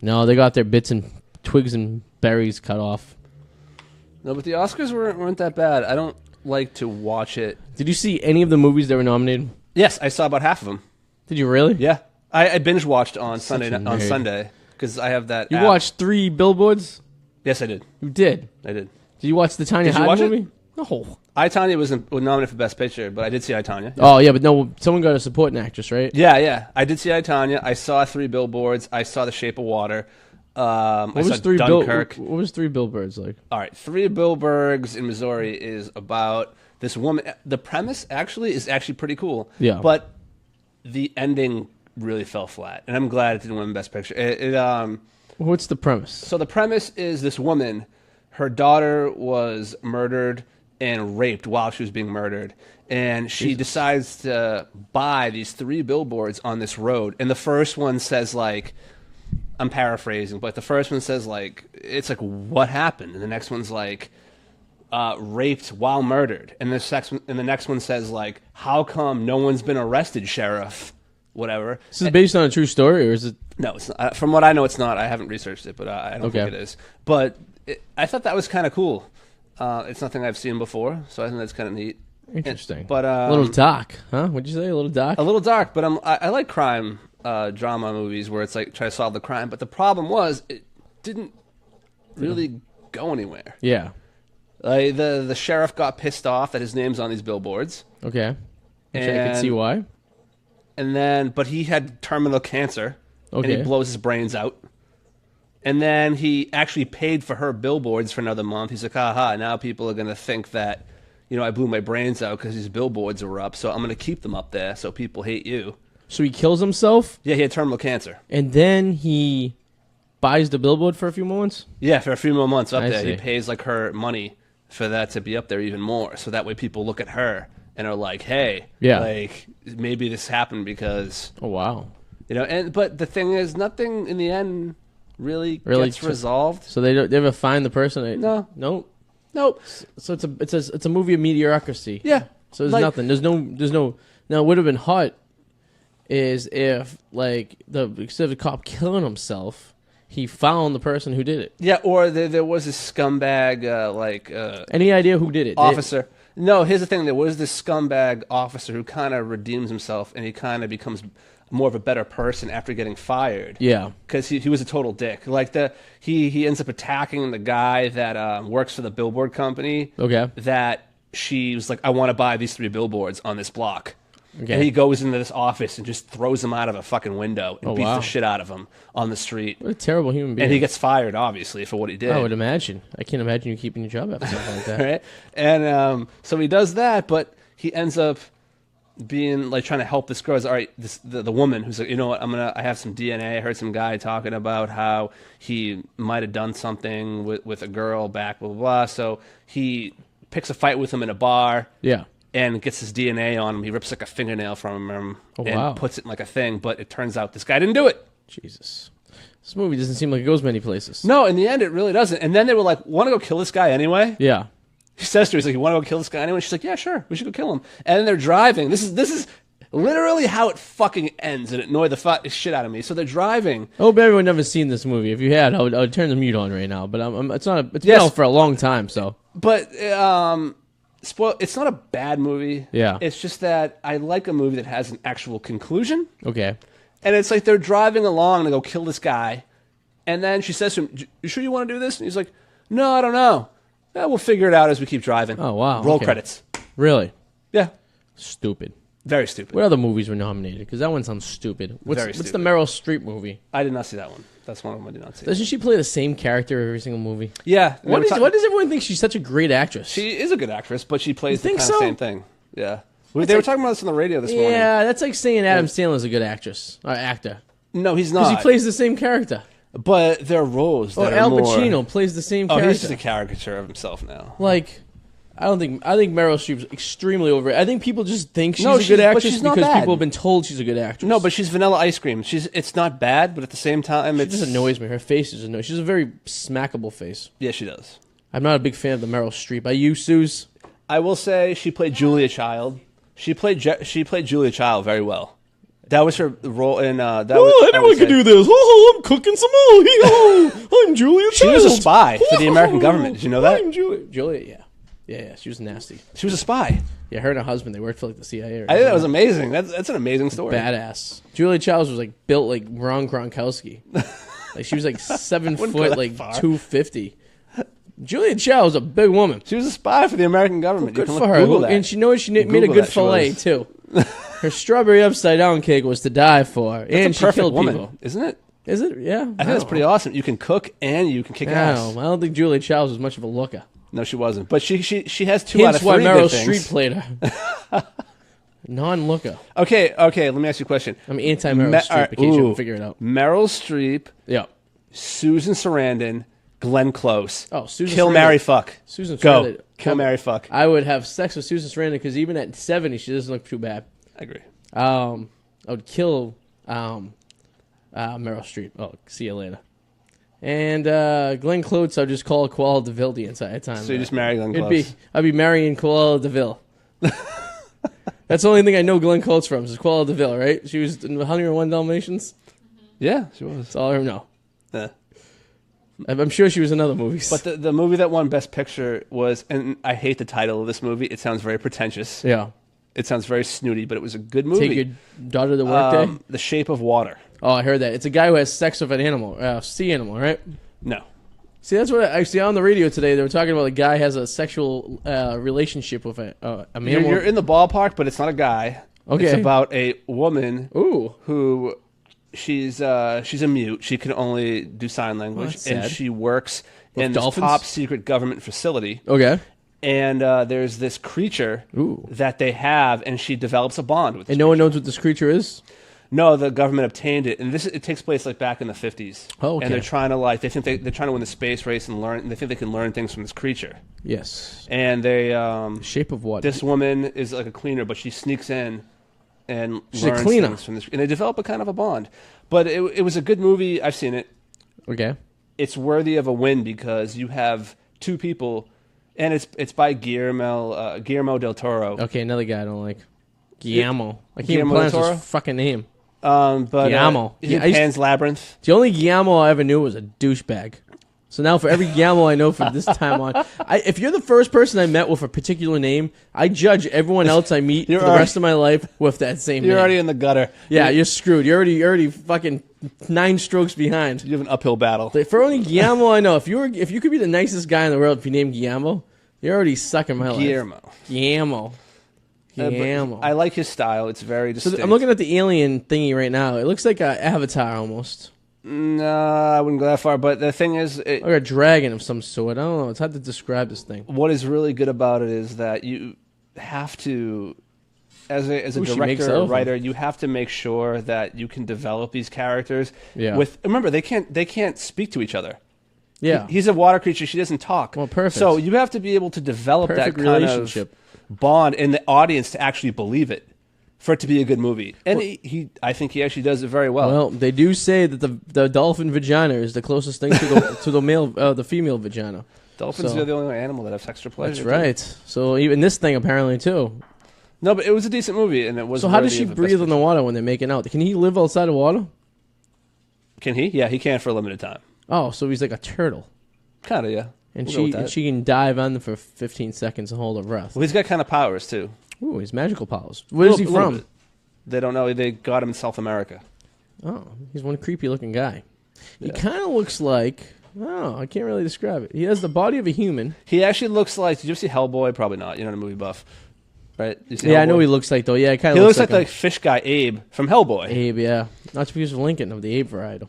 No, they got their bits and twigs and berries cut off.
No, but the Oscars weren't that bad. I don't like to watch it.
Did you see any of the movies that were nominated?
Yes, I saw about half of them.
Did you really?
Yeah. I binge watched on
Such a nerd.
Sunday because I have that
You
app.
watched 3 Billboards?
Yes, I did.
You did.
I did.
Did you watch the Tanya
Did you
Harding
watch it?
movie? No.
I, Tonya was nominated for Best Picture, but I did see I, Tonya.
Oh, yeah, but no, someone got a supporting actress, right?
Yeah. I did see I, Tonya. I saw 3 Billboards. I saw The Shape of Water. I saw Dunkirk.
What was 3 Billboards like?
All right, 3 Billboards in Missouri is about this woman. The premise is actually pretty cool.
Yeah.
But the ending really fell flat, and I'm glad it didn't win Best Picture.
What's the premise?
So the premise is this woman, her daughter was murdered and raped while she was being murdered. And she decides to buy these 3 billboards on this road. And the first one says, like, I'm paraphrasing, but the first one says, like, it's like, what happened? And the next one's like, raped while murdered. And the next one says, like, how come no one's been arrested, sheriff? Whatever.
This is based on a true story, or is it?
No, it's not. From what I know, it's not. I haven't researched it, but I don't think it is. But I thought that was kind of cool. It's nothing I've seen before, so I think that's kind of neat.
Interesting.
But
a little dark, huh? What'd you say? A little dark?
A little dark, but I like crime drama movies where it's like try to solve the crime. But the problem was it didn't really go anywhere.
Yeah.
Like the sheriff got pissed off that his name's on these billboards.
Okay. Which I could see why.
And then, but he had terminal cancer.
Okay.
And he blows his brains out. And then he actually paid for her billboards for another month. He's like, aha, now people are going to think that, I blew my brains out because these billboards were up, so I'm going to keep them up there so people hate you.
So he kills himself?
Yeah, he had terminal cancer.
And then he buys the billboard for a few more months?
Yeah, for a few more months up
I
there.
see.
He pays like her money for that to be up there even more. So that way people look at her and are like, hey, like maybe this happened because...
Oh, wow.
But the thing is, nothing in the end really gets resolved.
So they ever find the person?
No.
Nope. So it's a movie of mediocrity.
Yeah.
So there's nothing. There's no. Now, what would have been hot is if instead of the cop killing himself, he found the person who did it.
Yeah, or there was this scumbag
Any idea who did it?
Officer. No, here's the thing. There was this scumbag officer who kind of redeems himself, and he kind of becomes more of a better person after getting fired.
Yeah.
Because he was a total dick. Like he ends up attacking the guy that works for the billboard company.
Okay.
That she was like, I want to buy these 3 billboards on this block.
Okay.
And he goes into this office and just throws them out of a fucking window and beats
wow.
the shit out of him on the street.
What a terrible human being.
And he gets fired, obviously, for what he did.
I would imagine. I can't imagine you keeping your job after something like that.
Right? And so he does that, but he ends up being like trying to help this girl. All right, the woman who's like, you know what, I have some DNA. I heard some guy talking about how he might have done something with a girl back, blah, blah, blah. So he picks a fight with him in a bar.
Yeah.
And gets his DNA on him. He rips like a fingernail from him and
wow.
puts it in like a thing. But it turns out this guy didn't do it.
Jesus. This movie doesn't seem like it goes many places.
No, in the end, it really doesn't. And then they were like, want to go kill this guy anyway?
Yeah.
He says to her, he's like, you want to go kill this guy anyway? She's like, yeah, sure. We should go kill him. And then they're driving. This is literally how it fucking ends. And it annoyed the shit out of me. So they're driving.
I hope everyone never seen this movie. If you had, I would turn the mute on right now. But it's been out for a long time, so.
But, it's not a bad movie.
Yeah.
It's just that I like a movie that has an actual conclusion.
Okay.
And it's like they're driving along to go kill this guy. And then she says to him, you sure you want to do this? And he's like, no, I don't know. Yeah, we'll figure it out as we keep driving.
Oh, wow.
Roll
okay.
credits.
Really?
Yeah.
Stupid.
Very stupid.
What other movies were nominated? Because that one sounds stupid. What's the Meryl Streep movie?
I did not see that one. That's one of them I did not see.
Doesn't she play the same character every single movie?
Yeah.
Why does everyone think she's such a great actress?
She is a good actress, but she plays the
think
kind of
so?
same thing. Yeah. They were talking about this on the radio this morning.
Yeah, that's like saying Adam Sandler's a good actor.
No, he's not.
Because he plays the same character.
But their roles.
Or Al Pacino plays the same character.
Oh, he's just a caricature of himself now.
Like, I think Meryl Streep's extremely overrated. I think people just think she's a good actress
she's not
because
bad.
people have been told she's a good actress.
No, but she's vanilla ice cream. It's not bad, but at the same time,
it just annoys me. Her face is annoying. She has a very smackable face.
Yeah, she does.
I'm not a big fan of the Meryl Streep. Are you, Suze?
I will say she played Julia Child. She played Julia Child very well. That was her role in.
Anyone can do this. Oh, I'm cooking some more. I'm Julia Child.
She was a spy for the American government. Did you know that?
I'm Julia, yeah. She was nasty.
She was a spy.
Yeah, her and her husband, they worked for like the CIA.
I think that was amazing. That's an amazing story.
Badass. Julia Childs was like built like Ron Gronkowski. Like she was like 7 foot, like 250. Julia Childs was a big woman.
She was a spy for the American government.
Good for her. And she knows she made a good fillet too. Her strawberry upside down cake was to die for, and she killed people.
Isn't it?
Is it? Yeah.
I think that's pretty awesome. You can cook and you can kick ass.
I don't think Julia Childs was much of a looker.
No, she wasn't. But she has 2 out of 3
why Meryl
good things.
Streep played her. Non-looker.
Okay. Let me ask you a question.
I'm anti-Meryl Streep, in case you don't figure it out.
Meryl Streep,
Yeah.
Susan Sarandon, Glenn Close.
Oh, Susan
Kill,
Sarandon.
marry, fuck.
Susan
Go.
Sarandon.
Kill, marry, fuck.
I would have sex with Susan Sarandon because even at 70, she doesn't look too bad.
I agree.
I would kill Meryl Streep. Oh, see you later. And Glenn Close, I'll just call Koala DeVille the entire time.
So you just marry Glenn Close?
I'd be marrying Koala DeVille. That's the only thing I know Glenn Close from is Koala DeVille, right? She was in 101 Dalmatians.
Yeah, she was.
That's all I know.
Yeah.
I'm sure she was in other movies.
But the movie that won Best Picture was, and I hate the title of this movie. It sounds very pretentious.
Yeah.
It sounds very snooty, but it was a good movie.
Take your daughter to work day?
The Shape of Water.
Oh, I heard that. It's a guy who has sex with an animal, sea animal, right?
No.
See, that's what I see on the radio today. They were talking about a guy has a sexual relationship with a mammal.
You're in the ballpark, but it's not a guy.
Okay.
It's about a woman
Ooh.
who she's a mute. She can only do sign language,
that's
and
sad.
she works in this
dolphins?
top secret government facility.
Okay.
And there's this creature
Ooh.
that they have, and she develops a bond with. This
And no one
creature.
knows what this creature is?
No, the government obtained it, and it takes place like back in the 50s.
Oh, okay.
And they're trying to they're trying to win the space race and learn. And they think they can learn things from this creature.
Yes.
And they
Shape of Water.
this woman is like a cleaner, but she sneaks in and
She's a
learns
cleaner.
things from this. And they develop a kind of a bond. But it was a good movie. I've seen it.
Okay.
It's worthy of a win because you have two people, and it's by Guillermo del Toro.
Okay, another guy I don't like. Guillermo. I can't even
Guillermo del
pronounce
Toro?
his fucking name.
But
Guillermo.
he's in
Yeah, I used-
Pan's Labyrinth.
The only Guillermo I ever knew was a douchebag. So now for every Guillermo I know from this time on, if you're the first person I met with a particular name, I judge everyone else I meet for the rest of my life with that same name.
You're already in the gutter.
Yeah, you're screwed. You're already fucking 9 strokes behind.
You have an uphill battle.
For only Guillermo I know, if you could be the nicest guy in the world if you named Guillermo, you're already sucking my life.
Guillermo.
Guillermo.
But
Guillermo.
I like his style. It's very distinct.
I'm looking at the alien thingy right now. It looks like an avatar almost.
No, I wouldn't go that far. But the thing is,
Like a dragon of some sort. I don't know. It's hard to describe this thing.
what is really good about it is that you have to, as a
Ooh, she makes
director or
elephant.
writer, you have to make sure that you can develop these characters.
Yeah.
Remember, they can't speak to each other.
Yeah.
He's a water creature. She doesn't talk.
Well, perfect.
So you have to be able to develop
Perfect
that kind
relationship.
of bond in the audience to actually believe it, for it to be a good movie. And I think he actually does it very well.
Well, they do say that the dolphin vagina is the closest thing to the female vagina.
Dolphins
so-
are the only animal that have sexual pleasure.
That's right. So even this thing apparently too.
No, but it was a decent movie, and it was.
So how does
worthy
she
of a
breathe
Best
in the water when they're making out? Can he live outside of water?
Picture. Can he? Yeah, he can for a limited time.
Oh, so he's like a turtle,
Kind of, yeah.
and
We'll go with that.
she can dive under for 15 seconds and hold her breath.
Well, he's got kind of powers too.
Ooh, he's magical powers. Where is he
A little
from?
bit. They don't know. They got him in South America.
Oh, he's one creepy looking guy. He
Yeah.
kind of looks like. Oh, I can't really describe it. He has the body of a human.
He actually looks like. Did you ever see Hellboy? Probably not. You're not a movie buff, right? You see
Yeah, I know
Hellboy?
he looks like though. Yeah, kind
He
of
looks like
him.
the fish guy Abe from Hellboy.
Abe. Yeah, not to confuse with Lincoln of the Abe variety.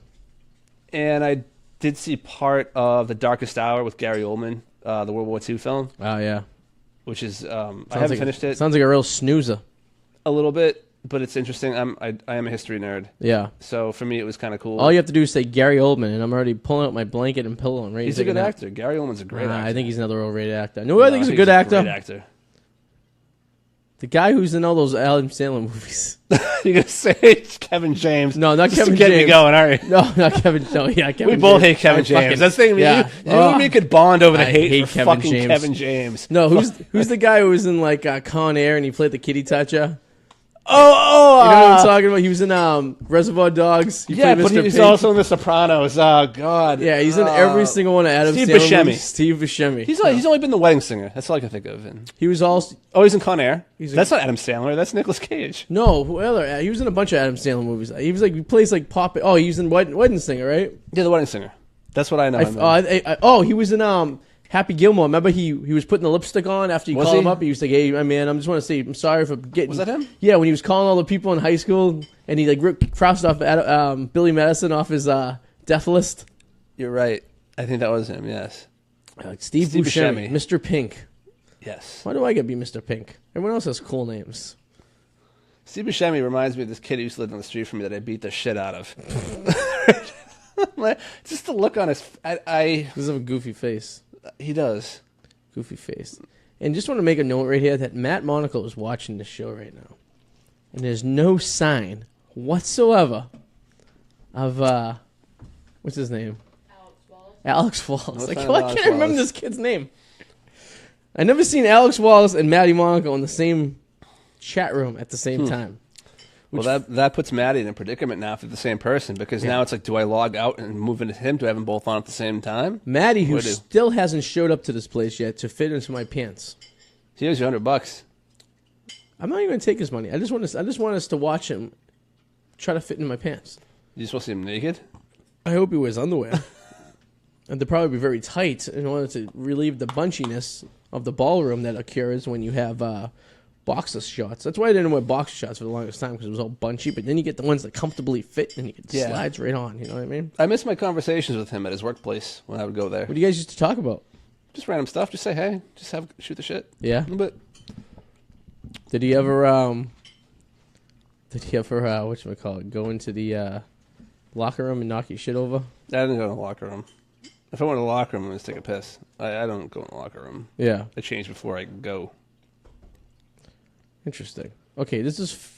And I did see part of The Darkest Hour with Gary Oldman, the World War II film,
Oh yeah,
which is I
Sounds
haven't
like-
finished it
Sounds like a real snoozer.
a little bit, but it's interesting. I am a history nerd,
Yeah.
so for me it was kind of cool.
All you have to do is say Gary Oldman, and I'm already pulling out my blanket and pillow and ready
He's
to
a
take
good
nap.
actor. Gary Oldman's a great actor.
I think he's another overrated actor. No, I think he's a good actor.
Great actor.
The guy who's in all those Adam Sandler movies.
You're gonna say it's Kevin James?
No, not
Just
Kevin
to get
James.
me going, aren't you?
No, not Kevin. No, yeah, Kevin.
We both
James.
hate Kevin
I
James.
fucking-
That's the thing.
Yeah.
You and me could bond over the
I
hate
hate
for
Kevin
fucking
James.
Kevin James.
No, who's the guy who was in like Con Air and he played the kitty toucher?
Oh,
You know what I'm talking about? He was in Reservoir Dogs. He
yeah,
played
but
Mr.
he's
Pink.
also in The Sopranos. Oh God.
Yeah, he's in every single one of Adam
Steve
Sandler
Buscemi.
movies. Steve Buscemi.
He's only been the Wedding Singer. That's all I can think of. And,
He was also
he's in Con Air.
He's
That's not Adam Sandler. That's Nicolas Cage.
no who other? He was in a bunch of Adam Sandler movies. He was like he plays like pop. Oh, he was in Wedding Singer, right?
Yeah, the Wedding Singer. That's what I know.
He was in Happy Gilmore. Remember he was putting the lipstick on after you
Was
called
he?
him up. He was like, "Hey, my man, I just want to say I'm sorry for getting."
Was that him?
Yeah, when he was calling all the people in high school and he like crossed off Billy Madison off his death list.
You're right. I think that was him. Yes.
Steve Buscemi,
Buscemi.
Mr. Pink.
Yes.
Why do I get to be Mr. Pink? Everyone else has cool names.
Steve Buscemi reminds me of this kid who used to live on the street from me that I beat the shit out of. Just the look on his.
He does have a goofy face.
He does.
Goofy face. And just want to make a note right here that Matt Monaco is watching this show right now. And there's no sign whatsoever of, what's his name? Alex Wallace.
No
Like,
sign
why
of Alex
can't I remember
Wallace.
this kid's name? I never seen Alex Wallace and Maddie Monaco in the same chat room at the same time.
Well, that puts Maddie in a predicament now if they're the same person, because now it's like, do I log out and move into him? Do I have them both on at the same time?
Maddie, who
What do?
still hasn't showed up to this place yet to fit into my pants.
Here's your $100.
I'm not even going to take his money. I just want us to watch him try to fit in my pants.
You just want to see him naked?
I hope he wears underwear. And they'll probably be very tight in order to relieve the bunchiness of the ballroom that occurs when you have boxer shorts. That's why I didn't wear boxer shorts for the longest time, because it was all bunchy. But then you get the ones that comfortably fit and it slides right on. You know what I mean?
I miss my conversations with him at his workplace when I would go there.
What do you guys used to talk about?
Just random stuff. Just say hey. Just shoot the shit.
Yeah.
A little bit.
Did he ever whatchamacallit, go into the locker room and knock your shit over?
I didn't go in the locker room. If I went to the locker room, I'm going to take a piss. I don't go in the locker room.
Yeah.
I change before I go.
Interesting. Okay,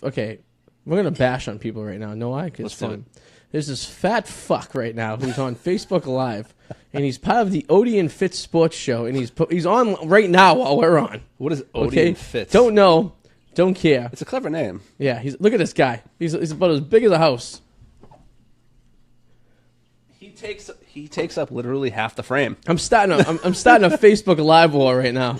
okay. We're gonna bash on people right now. Know why? Because it's
Let's do
fun. There's this fat fuck right now who's on Facebook Live, and he's part of the Odie and Fitz Sports Show, and he's on right now while we're on.
What is Odie
Okay,
and Fitz?
don't know, don't care.
It's a clever name.
Yeah, look at this guy. He's about as big as a house.
He takes up literally half the frame.
I'm starting a Facebook Live war right now.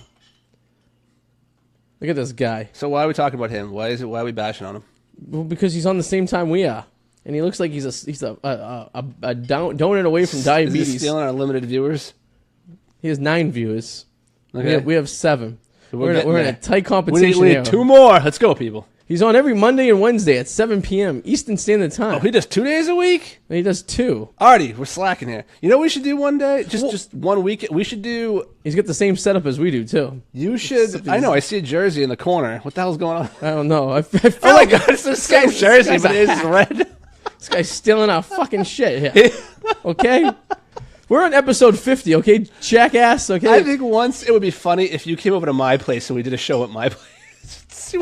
Look at this guy.
So why are we talking about him? Why are we bashing on him?
Well, because he's on the same time we are, and he looks like he's a donut away from
Is
diabetes.
he stealing our limited viewers?
He has 9 viewers.
Okay.
We have 7.
So
We're in
getting
a
there.
tight competition
We
here.
need 2 more. Let's go, people.
He's on every Monday and Wednesday at 7 p.m. Eastern Standard Time.
Oh, he does 2 days a week?
And he does 2.
Arty, we're slacking here. You know what we should do one day? Just 1 week. We should do...
He's got the same setup as we do, too.
You should... I know, I see a jersey in the corner. What the hell's going on?
I don't know. I feel
Oh my
like
god, it's the same jersey,
guy's
but
a
it is
hack.
red.
This guy's stealing our fucking shit here. Okay? We're on episode 50, okay? Jackass, okay?
I think once it would be funny if you came over to my place and we did a show at my place.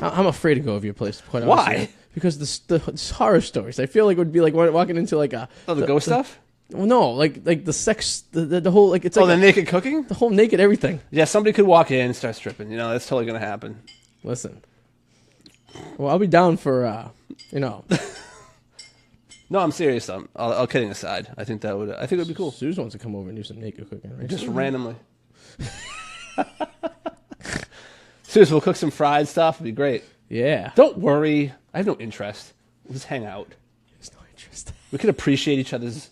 I'm afraid to go over your place. Quite
Why?
honestly. Because the horror stories. I feel like it would be like walking into like a...
Oh, the ghost stuff?
Well, no, like the sex, the whole, like, it's like
The naked cooking?
the whole naked everything.
Yeah, somebody could walk in and start stripping. You know, that's totally going to happen.
Listen. Well, I'll be down for,
No, I'm serious, though. All kidding aside. I think it would be cool.
Suze wants to come over and do some naked cooking, right?
Just randomly. Seriously, we'll cook some fried stuff. It'd be great.
Yeah.
Don't worry. I have no interest. We'll just hang out.
There's no interest.
We could appreciate each other's...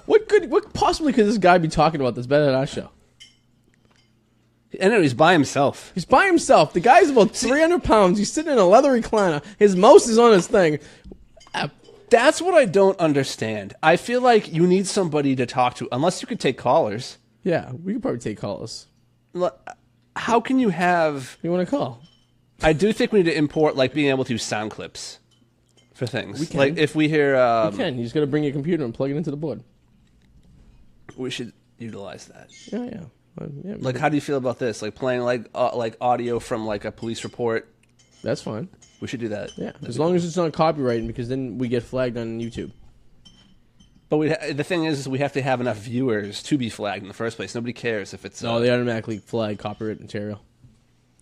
What possibly could this guy be talking about that's better than our show?
I know, he's by himself.
He's by himself. The guy's about 300 pounds. He's sitting in a leather recliner. His mouse is on his thing.
That's what I don't understand. I feel like you need somebody to talk to, unless you could take callers.
Yeah, we could probably take callers.
How can you have...
You want to call?
I do think we need to import, like, being able to use sound clips for things.
We can.
Like, if we hear...
You can. You just got to bring your computer and plug it into the board.
We should utilize that.
Yeah. Yeah.
Like, how do you feel about this? Like, playing, like audio from, like, a police report?
That's fine.
We should do that.
Yeah, as long as it's not copyrighted, because then we get flagged on YouTube.
But the thing is we have to have enough viewers to be flagged in the first place. Nobody cares if it's...
No, they automatically flag copyright material.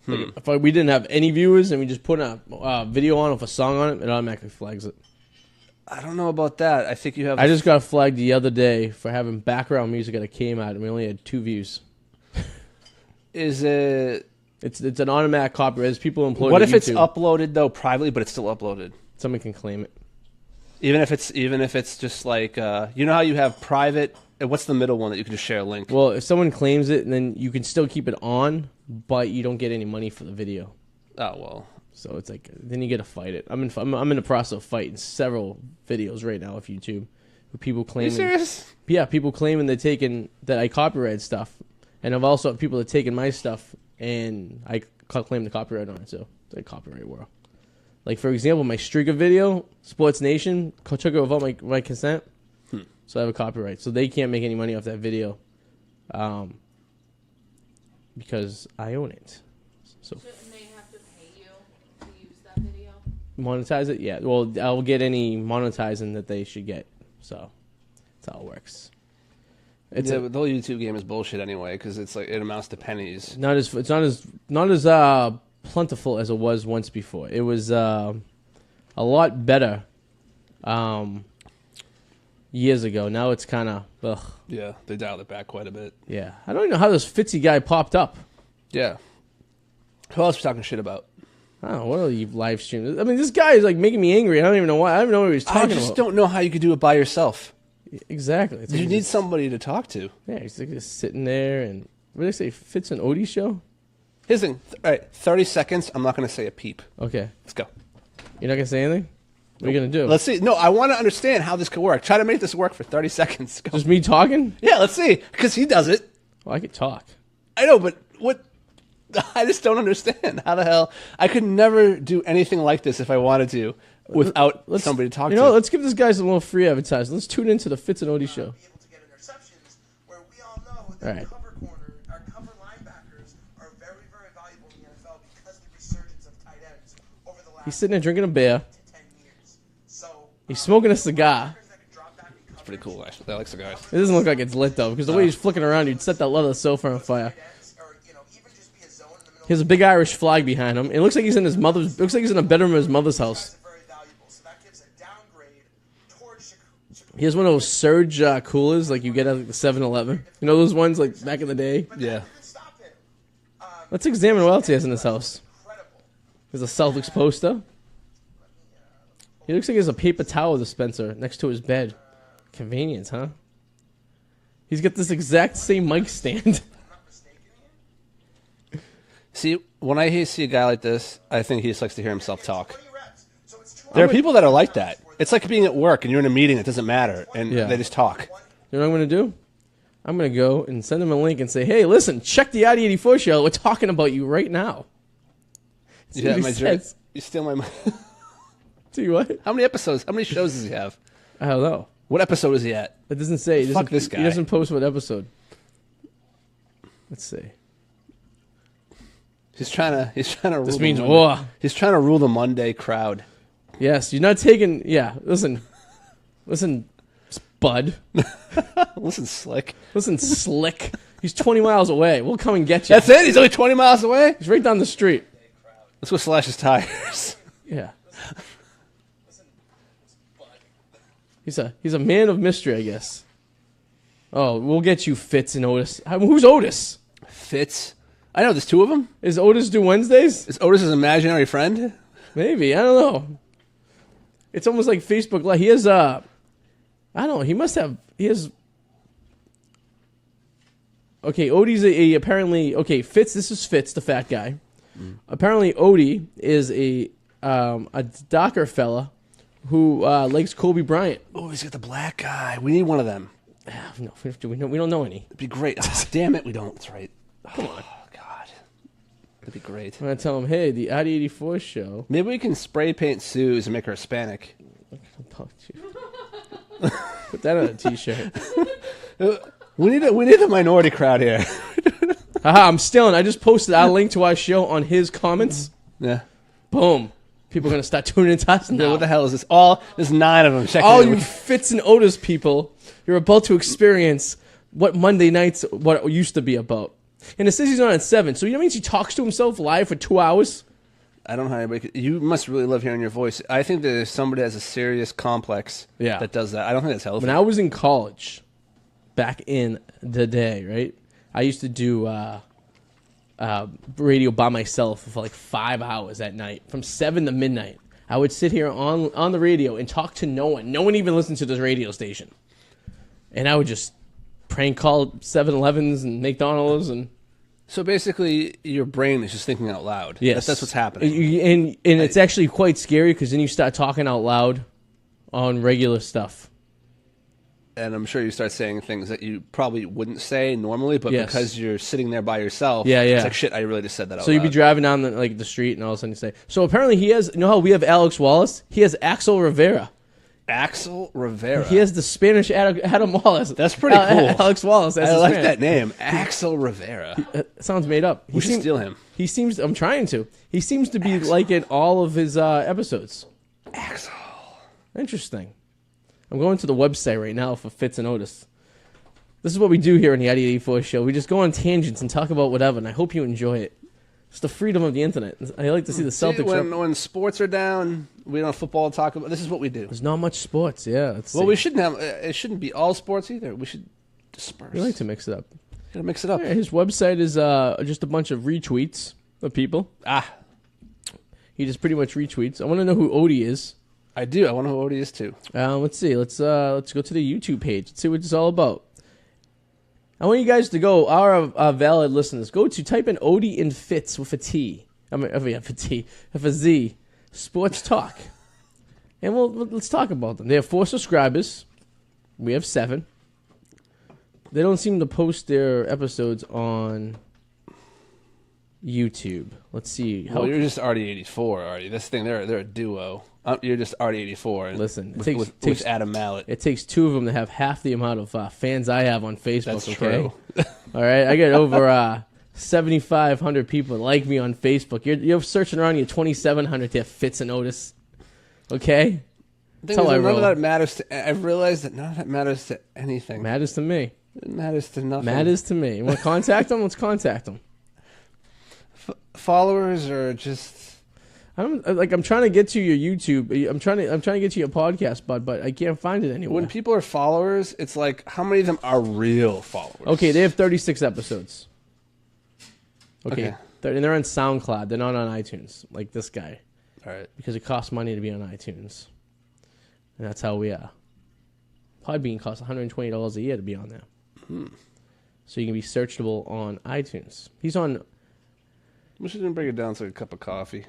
Like, if we didn't have any viewers and we just put a video on with a song on it, it automatically flags it.
I don't know about that. I think you have...
I just got flagged the other day for having background music at a came out, and we only had 2 views.
Is it...
It's an automatic copyright. There's people employed
What
at
if it's
YouTube.
uploaded, though, privately, but it's still uploaded?
Someone can claim it.
Even if it's just like... you know how you have private... What's the middle one that you can just share a link?
Well, if someone claims it, then you can still keep it on, but you don't get any money for the video.
Oh, well...
So it's like, then you get to fight it. I'm in the process of fighting several videos right now of YouTube with people
Are you
claiming.
serious?
Yeah, people claiming they're taking that I copyrighted stuff, and I've also had people that taken my stuff and I claim the copyright on it. So it's like copyright world. Like, for example, my streaker video, Sports Nation took it without my consent, so I have a copyright. So they can't make any money off that video, because I own it. So.
Shouldn't they have to pay you to use that video?
Monetize it? Yeah. Well, I'll get any monetizing that they should get. So that's how it works. It's
But the whole YouTube game is bullshit anyway because it's like it amounts to pennies.
not as plentiful as it was once before. It was a lot better years ago. Now it's kind of ugh.
Yeah, they dialed it back quite a bit.
Yeah, I don't even know how this Fitzy guy popped up.
Yeah. Who else are we talking shit about?
I don't know, what are you live streaming? I mean, this guy is like making me angry. I don't even know why. I don't even know what he's talking about.
I just don't know how you could do it by yourself.
Exactly. It's
You
like
need
just-
somebody to talk to.
Yeah, he's like just sitting there and what did they say? Fitz and Odie show?
Here's the thing. All right, 30 seconds. I'm not going to say a peep.
Okay,
Let's go.
you're not gonna say anything. What are you gonna do?
Let's see. No, I want to understand how this could work. Try to make this work for 30 seconds. Go.
Just me talking?
Yeah, let's see. Because he does it.
Well, I could talk.
I know, but what? I just don't understand. How the hell? I could never do anything like this if I wanted to without somebody to talk
You
to.
know, let's give this guy some little free advertising. Let's tune into the Fitz and Odie show.
Be able to get interceptions where we all know that
Right.
cover corner, our cover linebackers are very, very valuable in the NFL because of the resurgence of tight ends over the last
He's sitting there drinking a beer.
to 10 years. So
He's smoking a cigar.
that could drop back in
Pretty cool, actually. I like cigars.
It doesn't look like it's lit though, because the way he's flicking around, you'd set that leather sofa on fire.
tight ends, or even just be a zone in the middle.
He has a big Irish flag behind him. It looks like he's in his mother's. Looks like he's in a bedroom of his mother's house.
Guys are very valuable, so that gives a downgrade towards Chicago.
He has one of those Surge coolers like you get at like, the 7-Eleven. You know those ones like back in the day.
Yeah.
Stop him.
Let's examine what else he has in his house.
Incredible.
There's a Celtics poster. He looks like he has a paper towel dispenser next to his bed. Convenience, huh? He's got this exact same mic stand.
See, when I see a guy like this, I think he just likes to hear himself talk.
20 reps. So it's 20.
There are people that are like that. It's like being at work and you're in a meeting. It doesn't matter, and
Yeah.
they just talk.
You know what I'm going to do? I'm going to go and send him a link and say, hey, listen, check the Arty 84 show. We're talking about you right now. See
Yeah,
what he
my jerk.
says.
You steal my.
See what?
How many episodes? How many shows does he have?
I don't know.
What episode is he at?
It doesn't say. He
Fuck
doesn't-
this guy.
He doesn't post what episode. Let's see.
He's trying to rule.
This
the
means
Monday-
war.
He's trying to rule the Monday crowd.
Yes, you're not taking. Yeah, listen, Bud.
Listen, slick.
Listen, Slick. He's 20 miles away. We'll come and get you.
That's it. He's only 20 miles away.
He's right down the street.
Let's go slash his tires.
Yeah. He's a man of mystery, I guess. Oh, we'll get you Fitz and Otis. Who's Otis?
Fitz. I know there's two of them.
Is Otis do Wednesdays?
Is Otis his imaginary friend?
Maybe. I don't know. It's almost like Facebook Live. He has I don't know. He must have. He has. Okay, Odie's apparently okay. Fitz. This is Fitz, the fat guy. Apparently, Odie is a darker fella who likes Kobe Bryant.
Oh, he's got the black guy. We need one of them.
No, we don't know any.
It'd be great. Ah, damn it, we don't. That's right. Come on. Oh, God. That'd be great.
I'm gonna tell him, hey, the Arty 84 show.
Maybe we can spray paint Sue's and make her Hispanic.
Put that on a T-shirt.
We need a minority crowd here.
Haha, I'm stealing. I just posted our link to our show on his comments.
Yeah.
Boom. People are gonna start tuning into us now.
What the hell is this? There's 9 of them. Check
All
it out.
you Fitz and Otis people, you're about to experience what Monday nights what it used to be about. And it says he's on at 7, so you know what means he talks to himself live for 2 hours?
I don't know how anybody could, you must really love hearing your voice. I think that if somebody has a serious complex that does that, I don't think that's healthy.
When I was in college, back in the day, right, I used to do radio by myself for like 5 hours at night, from 7 to midnight. I would sit here on the radio and talk to no one. No one even listened to this radio station. And I would just prank call 7-Elevens and McDonald's and...
So basically, your brain is just thinking out loud.
Yes.
That's what's happening.
And it's actually quite scary because then you start talking out loud on regular stuff.
And I'm sure you start saying things that you probably wouldn't say normally, but
Yes.
because you're sitting there by yourself,
Yeah.
it's like, shit, I really just said that out
So you'd be
loud.
driving down the street and all of a sudden you say... So apparently he has... You know how we have Alex Wallace? He has Axel Rivera.
Axel Rivera.
He has the Spanish Adam Wallace.
That's pretty cool.
Alex Wallace. That's
I
his
like
man.
that name. Axel Rivera.
Sounds made up.
We should steal him.
He seems... I'm trying to. He seems to be liking all of his episodes.
Axel.
Interesting. I'm going to the website right now for Fitz and Otis. This is what we do here on the Arty 84 show. We just go on tangents and talk about whatever, and I hope you enjoy it. It's the freedom of the internet. I like to see the Celtics.
When sports are down, we don't have football to talk about. This is what we do.
There's not much sports, yeah.
We shouldn't have. It shouldn't be all sports either. We should disperse.
We like to mix it up.
Gotta mix it up.
Yeah, his website is just a bunch of retweets of people. He just pretty much retweets. I want to know who Odie is.
I do. I want to know who Odie is too.
Let's see. Let's go to the YouTube page. Let's see what it's all about. I want you guys to go, our valid listeners, type in Odie and Fitz with a T. I mean, with a Z. Sports Talk. And let's talk about them. They have 4 subscribers. We have 7. They don't seem to post their episodes on YouTube. Let's see.
Well, you're just Arty 84, Arty. This thing, they're a duo. You're just Arty 84.
Listen,
with Adam Mallet.
It takes 2 of them to have half the amount of fans I have on Facebook.
That's
okay?
true.
All right, I get over 7,500 people like me on Facebook. You're searching around your 2,700 to have Fitz and Otis. Okay,
that's how I roll. None of that matters to. I've realized that none of that matters to anything.
Matters to me.
It matters to nothing.
Matters to me. You want to contact them? Let's contact them.
Followers are just.
I'm trying to get to your YouTube. I'm trying to get to your podcast, bud, but I can't find it anywhere.
When people are followers, it's like how many of them are real followers?
Okay, they have 36 episodes. Okay. And they're on SoundCloud. They're not on iTunes, like this guy.
All right.
Because it costs money to be on iTunes, and that's how we are. Podbean costs $120 a year to be on there, so you can be searchable on iTunes. He's on.
We should bring it down to a cup of coffee.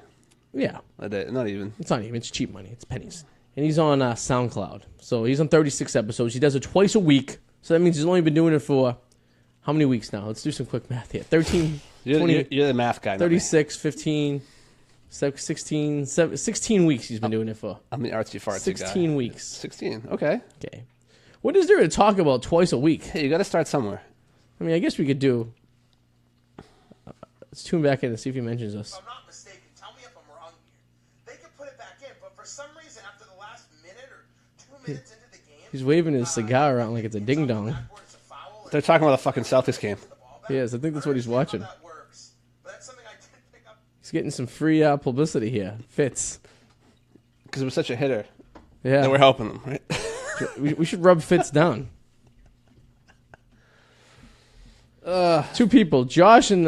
Yeah.
A day. Not even.
It's not even. It's cheap money. It's pennies. And he's on SoundCloud. So he's on 36 episodes. He does it twice a week. So that means he's only been doing it for how many weeks now? Let's do some quick math here. 13,
you're
20,
you're the math guy.
36, 15, 16 weeks he's been doing it for.
I'm the artsy fartsy
16
guy.
weeks.
16. Okay.
Okay. What is there to talk about twice a week?
Hey, you got to start somewhere.
I mean, I guess we could do. Let's tune back in and see if he mentions us.
If I'm not mistaken, tell me if I'm wrong here. They could put it back in, but for some reason, after the last minute or 2 minutes into the game,
He's waving his cigar around like it's a ding dong.
They're talking about the fucking Celtics game.
Yes, I think that's what he's watching.
That works, but that's something I didn't pick up.
He's getting some free publicity here. Fitz.
Because it was such a hitter.
Yeah.
And we're helping them, right?
We should rub Fitz down. 2 people, Josh and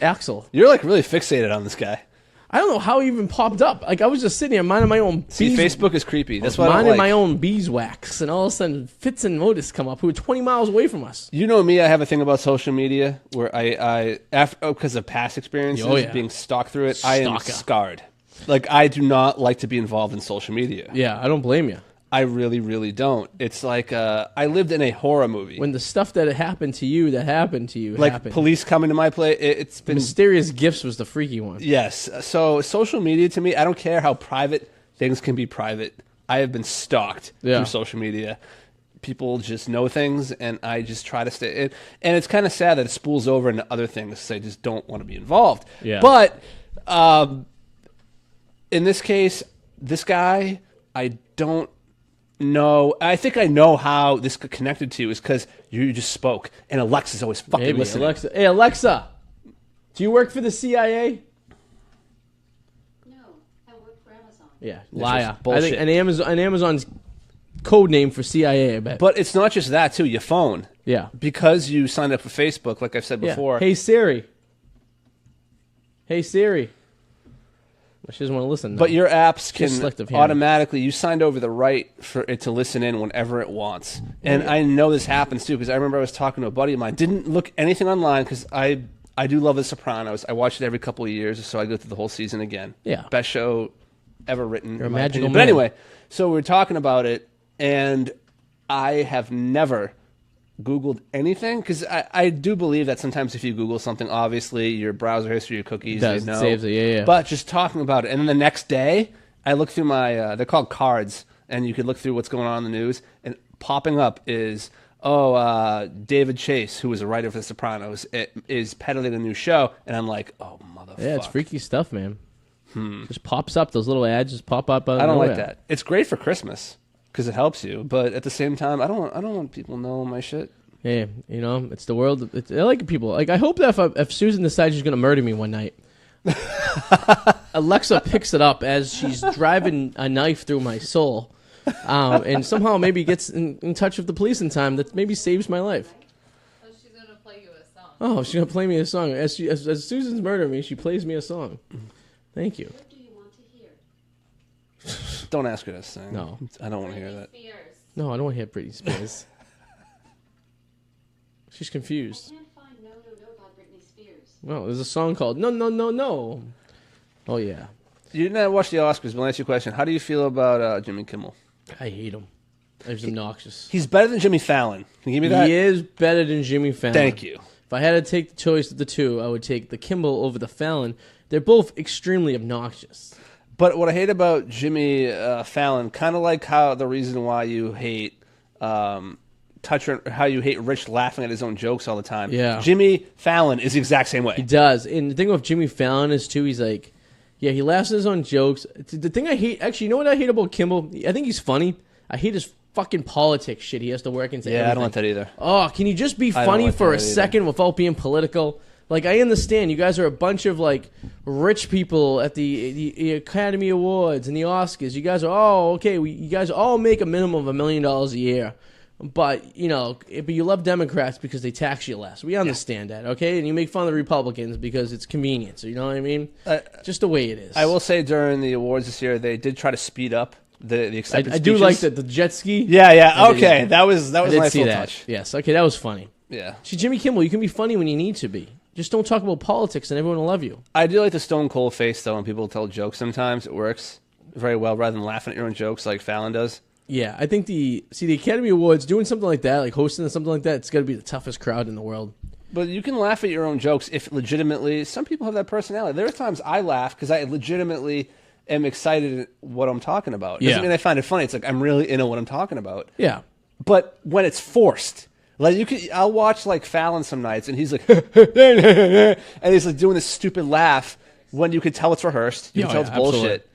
Axel.
You're like really fixated on this guy.
I don't know how he even popped up. Like I was just sitting here minding my own.
See, Facebook is creepy. That's why I don't
minding
like.
my own beeswax, and all of a sudden Fitz and Otis come up, who are 20 miles away from us.
You know me. I have a thing about social media where I because of past experiences being stalked through it, I am scarred. Like I do not like to be involved in social media.
Yeah, I don't blame you.
I really, really don't. It's like I lived in a horror movie.
When the stuff that happened to you
like
happened.
police coming to my place, it's been
Mysterious Gifts was the freaky one.
Yes. So social media to me, I don't care how private things can be private. I have been stalked through social media. People just know things, and I just try to stay. And it's kind of sad that it spools over into other things. I just don't want to be involved.
Yeah.
But in this case, this guy, I don't. No, I think I know how this got connected to you is because you just spoke, and Alexa's always fucking listening.
Alexa. Hey, Alexa, do you work for the CIA?
No, I work for Amazon.
Yeah, liar.
Bullshit.
I think an Amazon's code name for CIA, I bet.
But it's not just that, too. Your phone.
Yeah.
Because you signed up for Facebook, like I've said before.
Hey, Siri. Hey, Siri. She doesn't want to listen now.
But your apps
Selective
can
hearing.
automatically, you signed over the right for it to listen in whenever it wants. And I know this happens too, because I remember I was talking to a buddy of mine. Didn't look anything online, because I do love The Sopranos. I watch it every couple of years, so I go through the whole season again.
Yeah.
Best show ever written.
You're a
in my
magical
opinion.
man.
But anyway, so we were talking about it, and I have never Googled anything, because I do believe that sometimes if you Google something, obviously your browser history, your cookies,
Does,
they
it
know.
saves it, yeah.
But just talking about it, and then the next day, I look through my, they're called cards, and you could look through what's going on in the news, and popping up is, David Chase, who was a writer for The Sopranos, is peddling a new show, and I'm like, oh, motherfucker.
Yeah, it's freaky stuff, man. Just pops up. Those little ads just pop up.
I don't like that. It's great for Christmas, because it helps you, but at the same time, I don't want people knowing my shit.
Hey, you know, it's the world. I like people. Like, I hope that if Susan decides she's going to murder me one night, Alexa picks it up as she's driving a knife through my soul, and somehow maybe gets in touch with the police in time. That maybe saves my life.
Oh, she's going to play you a song.
Oh, she's going to play me a song. As Susan's murdering me, she plays me a song. Thank you.
What do you want to hear?
Don't ask her to sing.
No.
I don't want to hear that.
Spears.
No, I don't want to hear Britney Spears. She's
I
confused.
can't find No No No by Britney Spears.
No, there's a song called No, No, No, No. Oh, yeah.
You didn't watch the Oscars, but I'll ask you a question. How do you feel about Jimmy Kimmel?
I hate him. He's obnoxious.
He's better than Jimmy Fallon. Can you give me that?
He is better than Jimmy Fallon.
Thank you.
If I had to take the choice of the two, I would take the Kimmel over the Fallon. They're both extremely obnoxious.
But what I hate about Jimmy Fallon, kind of like how the reason why you hate Toucher, how you hate Rich laughing at his own jokes all the time.
Yeah.
Jimmy Fallon is the exact same
He
way.
does. And the thing with Jimmy Fallon is, too, he's like, yeah, he laughs at his own jokes. The thing I hate, actually, you know what I hate about Kimmel? I think he's funny. I hate his fucking politics shit he has to work into.
Yeah,
everything.
I don't like that either.
Oh, can you just be
I don't
funny
like
for
that
a
either.
second without being political? Like, I understand you guys are a bunch of, like, rich people at the Academy Awards and the Oscars. You guys are, you guys all make a minimum of $1 million a year. But, you know, but you love Democrats because they tax you less. We understand that, okay? And you make fun of the Republicans because it's convenience. You know what I mean? Just the way it is.
I will say during the awards this year, they did try to speed up the acceptance
I do
speeches.
like the jet ski.
Yeah, yeah.
I did,
Okay,
yeah.
that was
I
a
did
nice
see
little
that.
touch.
Yes, okay, that was funny.
Yeah.
See, Jimmy Kimmel, you can be funny when you need to be. Just don't talk about politics and everyone will love you.
I do like the stone cold face though when people tell jokes. Sometimes it works very well rather than laughing at your own jokes like Fallon does.
Yeah, I think the Academy Awards, doing something like that, like hosting something like that, it's got to be the toughest crowd in the world.
But you can laugh at your own jokes if legitimately. Some people have that personality. There are times I laugh because I legitimately am excited at what I'm talking about. Doesn't
Yeah.
mean I find it funny. It's like I'm really into what I'm talking about.
Yeah.
But when it's forced, like I'll watch like Fallon some nights, and he's like, and he's like doing this stupid laugh when you could tell it's rehearsed. You can tell it's
absolutely.
bullshit.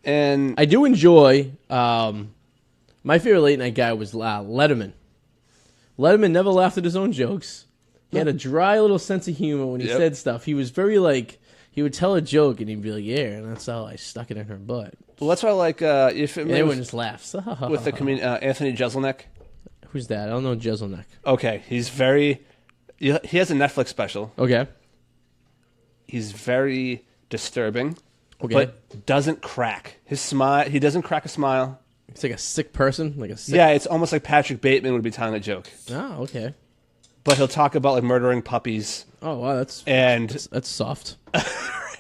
And
I do enjoy, my favorite late night guy was Letterman. Letterman never laughed at his own jokes. He had a dry little sense of humor when he
Yep.
said stuff. He was very like, he would tell a joke and he'd be like, yeah, and that's how I stuck it in her butt.
well, that's why I like if it
And everyone just laughs.
with the comedian Anthony Jeselnik.
Who's that? I don't know Jeselnik.
Okay, he's very. He has a Netflix special.
Okay.
He's very disturbing,
Okay.
but doesn't crack his smile. He doesn't crack a smile.
It's like a sick person, like a sick.
Yeah, it's almost like Patrick Bateman would be telling a joke,
Oh, okay.
but he'll talk about like murdering puppies
Oh, wow, that's
and
soft.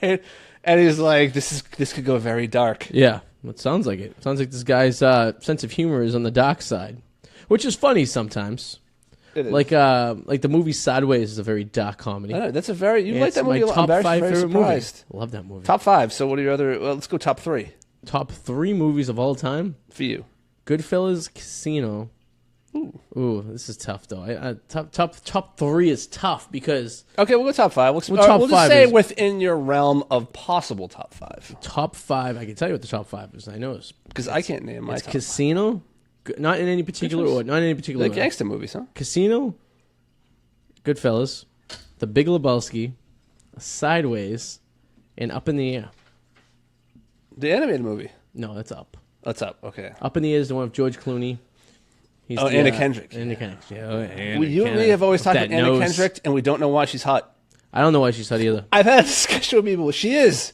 and he's like, this could go very dark.
Yeah, it sounds like it. Sounds like this guy's sense of humor is on the dark side, which is funny sometimes.
It is.
Like the movie Sideways is a very dark comedy.
I know, that's a very you
Yeah,
like
it's
that movie
my
a lot.
top
I'm very,
5
very
favorite
surprised.
movie. Love that movie.
Top 5. So what are your other? Well, let's go top 3
Top 3 movies of all time.
for you.
Goodfellas, Casino. Ooh, this is tough though. Top 3 is tough because
Okay, we'll go top 5.
Well, top
we'll just
5
say
is-
within your realm of possible top 5
top 5. I can tell you what the top 5 is. I know it's
because I can't name my
it's
top.
Casino, not in any particular
ones?
order. Not in any particular
The
order.
gangster movies, huh?
Casino, Goodfellas, The Big Lebowski, Sideways, and Up in the Air.
The animated movie.
No, that's Up.
That's up. Okay.
Up in the Air is the one with George Clooney. He's
Oh,
the,
Anna Kendrick.
Anna Kendrick. Yeah, oh, Anna
Well, you and me
Kendrick.
have always
With
talked
that
about Anna
nose.
Kendrick, and we don't know why she's hot.
I don't know why she's hot either.
I've had a discussion with people. She is.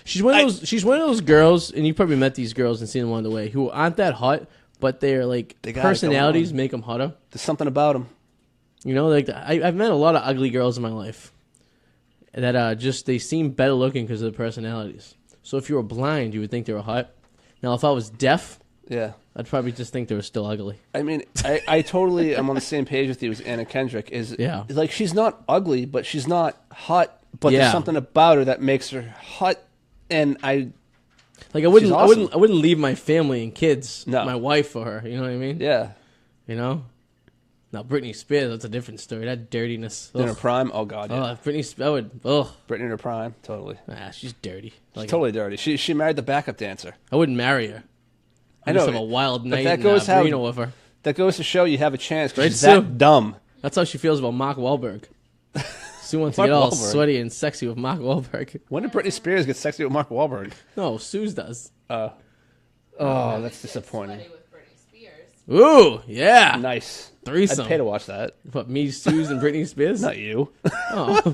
She's one of those. She's one of those girls, and you probably met these girls and seen them along the way who aren't that hot, but they're like
They got it
personalities
going on.
make them hotter.
There's something about him.
You know, like I've met a lot of ugly girls in my life that just they seem better looking because of their personalities. So if you were blind, you would think they were hot. Now, if I was deaf,
Yeah.
I'd probably just think they were still ugly.
I mean, I totally am on the same page with you as Anna Kendrick.
Yeah.
Like, she's not ugly, but she's not hot. But
Yeah.
there's something about her that makes her hot. And
Like I
She's
wouldn't,
awesome.
I wouldn't leave my family and kids,
No.
my wife for her. You know what I mean?
yeah.
You know. Now Britney Spears, that's a different story. That dirtiness.
In her
Ugh.
prime, oh god, yeah.
Britney Spears, I would. Ugh.
Britney in her prime, totally.
She's dirty. Like,
Totally dirty. She married the backup dancer.
I wouldn't marry her.
I
I just
know,
have a wild
but
night
that
in
goes how-
Reno with her.
That goes to show you have a chance because
Right,
she's
Sue?
that dumb.
That's how she feels about Mark Wahlberg. She wants to
Mark
get all
Wahlberg?
sweaty and sexy with Mark Wahlberg.
When did Britney Spears get sexy with Mark Wahlberg?
No, Suze does.
Oh, that's disappointing.
Sweaty with Britney Spears.
Ooh, yeah.
Nice.
Threesome.
I'd pay to watch that.
What, me, Suze, and Britney Spears?
Not you.
Oh.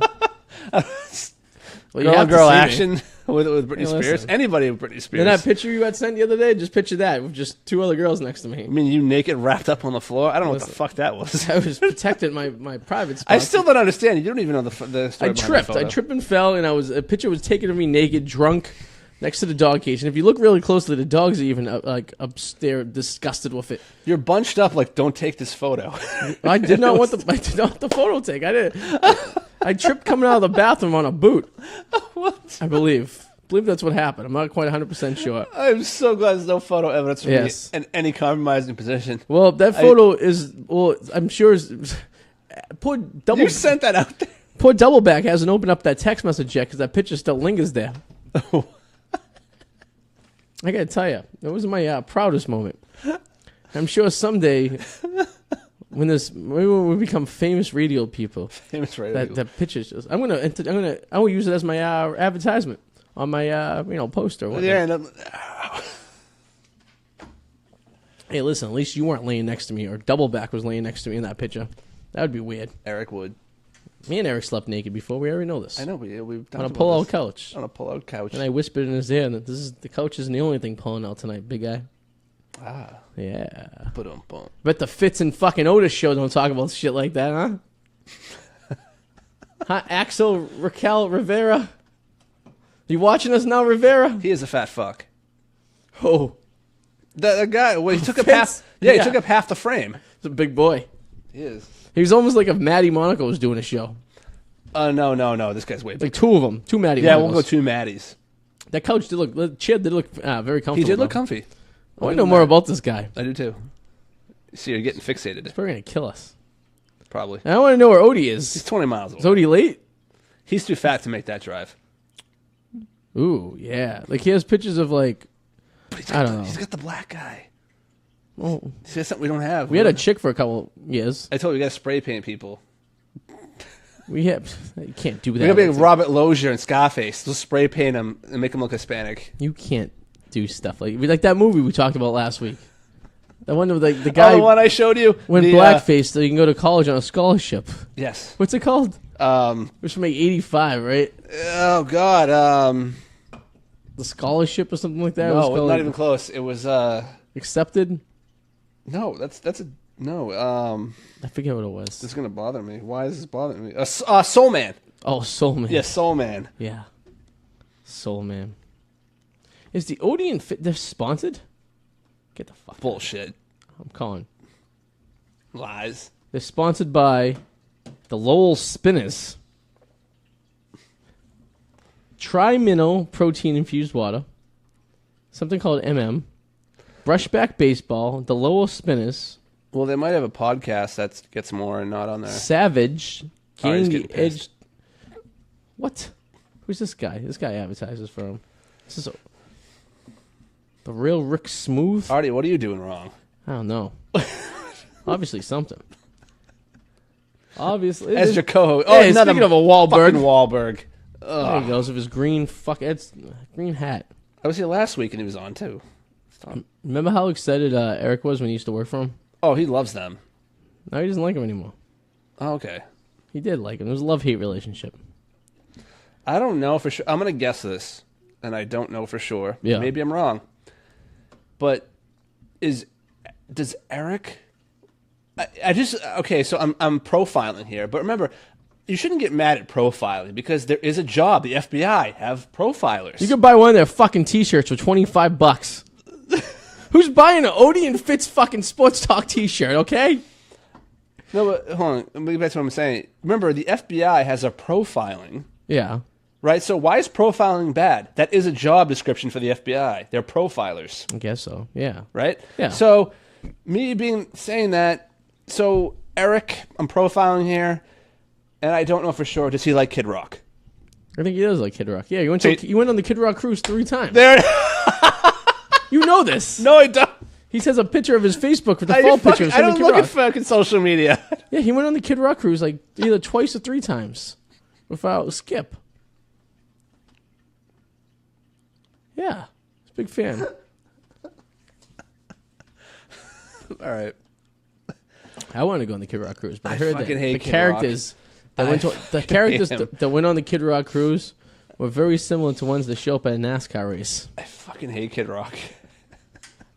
Well, you
Girl
have
on
to
girl
see me.
action with Britney
Hey,
Spears.
listen.
Anybody with Britney Spears.
And that picture you had sent the other day, just picture that with just two other girls next to me.
I mean, you naked, wrapped up on the floor. I don't know what the
Listen.
fuck that was.
I was protecting my private spot.
I still don't understand. You don't even know the story.
I
behind the
tripped.
photo.
I tripped and fell, and a picture was taken of me naked, drunk, next to the dog cage. And if you look really closely, the dogs are even upstairs, disgusted with it.
You're bunched up like, don't take this photo.
I did not want the photo take. I did. I tripped coming out of the bathroom on a boot.
What?
I believe that's what happened. I'm not quite 100% sure.
I'm so glad there's no photo evidence for
Yes.
me in any compromising position.
Well, that photo is. Well, I'm sure. Poor
You sent that out there.
Poor Doubleback hasn't opened up that text message yet because that picture still lingers there. I gotta tell you, that was my proudest moment. I'm sure someday, when we become famous radio people,
Famous radio.
that picture's just. I will use it as my advertisement on my poster. Or whatnot.
Yeah, and
Hey, listen, at least you weren't laying next to me, or Doubleback was laying next to me in that picture. That would be weird.
Eric would.
Me and Eric slept naked before. We already know this.
I know, we've done
On a pull-out couch.
On a pull-out couch.
And I whispered in his ear that the couch isn't the only thing pulling out tonight, big guy.
Ah.
Yeah.
Boom.
Bet the Fitz and fucking Otis show don't talk about shit like that, huh? Huh, Axel Raquel Rivera? You watching us now, Rivera?
He is a fat fuck.
Oh,
The guy, well, he took up
Fitz?
half. Yeah,
Yeah.
he took up half the frame.
he's a big boy.
He is.
He was almost like if Maddie Monaco was doing a show.
No. This guy's way big.
Like two of them. Two Maddie
Yeah,
Monacos.
we'll go two Maddies.
That couch did look, chair did look very comfortable.
He did look
though.
comfy.
I want to know more about this guy.
I do too. See, you're getting fixated.
He's probably going to kill us.
Probably.
And I want to know where Odie
He's
is.
20 miles away.
Is Odie late?
He's too fat to make that drive.
Ooh, yeah. Like he has pictures of like,
But he's
I
got
don't know.
He's got the black guy.
oh,
See, that's something we don't have.
we had a chick for a couple years.
I told you, we got to spray paint people.
We have, you can't do
We
that.
got to be like Robert Lozier and Scarface. Let's spray paint them and make them look Hispanic.
You can't do stuff like that movie we talked about last week. The one with the guy
Oh, the one I showed you?
went
The,
blackface so you can go to college on a scholarship.
Yes.
What's it called?
Um.
It was from like 85, right?
Oh, God.
The scholarship or something like that. It was
No,
called,
not even close. It was,
accepted.
no, that's a, no,
I forget what it was.
this is going to bother me. Why is this bothering me? Soul Man.
Oh, Soul Man.
Yeah, Soul Man.
Yeah. Soul Man. Is the Odeon Fit? They're sponsored? Get the fuck.
Bullshit.
I'm calling.
Lies.
They're sponsored by the Lowell Spinners. Tri-Minnow protein infused water. Something called Brushback Baseball. The Lowell Spinners.
Well, they might have a podcast that gets more and not on there.
Savage.
Oh, he's
Getting the
getting pissed.
edge. What? Who's this guy? This guy advertises for him. This is the real Rick Smooth.
Arty, what are you doing wrong?
I don't know. Obviously something. Obviously.
As your co-host.
Hey,
another
speaking of a Wahlberg.
fucking Wahlberg.
There he goes with his green green hat.
I was here last week and he was on too.
Remember how excited Eric was when he used to work for him?
Oh, he loves them.
Now he doesn't like him anymore.
Oh, okay.
He did like him. It was a love-hate relationship.
I don't know for sure. I'm going to guess this, and I don't know for sure.
Yeah.
Maybe I'm wrong. But does Eric... I just... Okay, so I'm profiling here. But remember, you shouldn't get mad at profiling because there is a job. The FBI have profilers.
You could buy one of their fucking t-shirts for $25. Who's buying an Odie and Fitz fucking sports talk t-shirt, okay?
No, but hold on. Let me get back to what I'm saying. Remember, the FBI has a profiling,
Yeah.
right? So why is profiling bad? That is a job description for the FBI. They're profilers,
I guess so. Yeah.
right?
Yeah.
So saying that, so Eric, I'm profiling here, and I don't know for sure. Does he like Kid Rock?
I think he does like Kid Rock. Yeah, you went on the Kid Rock cruise 3 times.
There.
You know this.
No, I don't.
He says a picture of his Facebook with the
Are you
fall picture of
I
him and
don't
Kid
look at
Rock.
fucking social media.
Yeah, he went on the Kid Rock cruise like either twice or 3 times without skip. Yeah, he's a big fan.
All right.
I want to go on the Kid Rock cruise, but I
I
heard that
fucking hate
the
Kid
characters that
I
went to, the
fucking
characters
hate him.
that went on the Kid Rock cruise were very similar to ones that show up at a NASCAR race.
I fucking hate Kid Rock.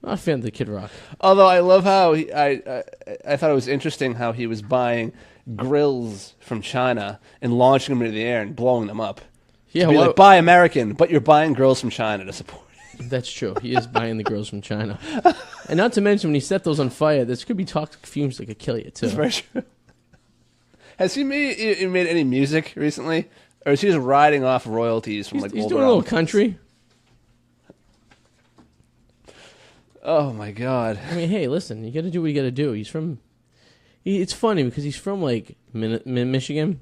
I'm not a fan of the Kid Rock.
Although I love how I thought it was interesting how he was buying grills from China and launching them into the air and blowing them up.
Yeah,
To be like, buy American, but you're buying grills from China to support.
that's true. He is buying the girls from China, and not to mention when he set those on fire, there could be toxic fumes that could kill you too.
That's very true. Has he made any music recently, or is he just riding off royalties from
He's
older
doing a little
albums?
country.
Oh my god!
I mean, hey, listen, you got to do what you got to do. He's from. It's funny because he's from like Michigan,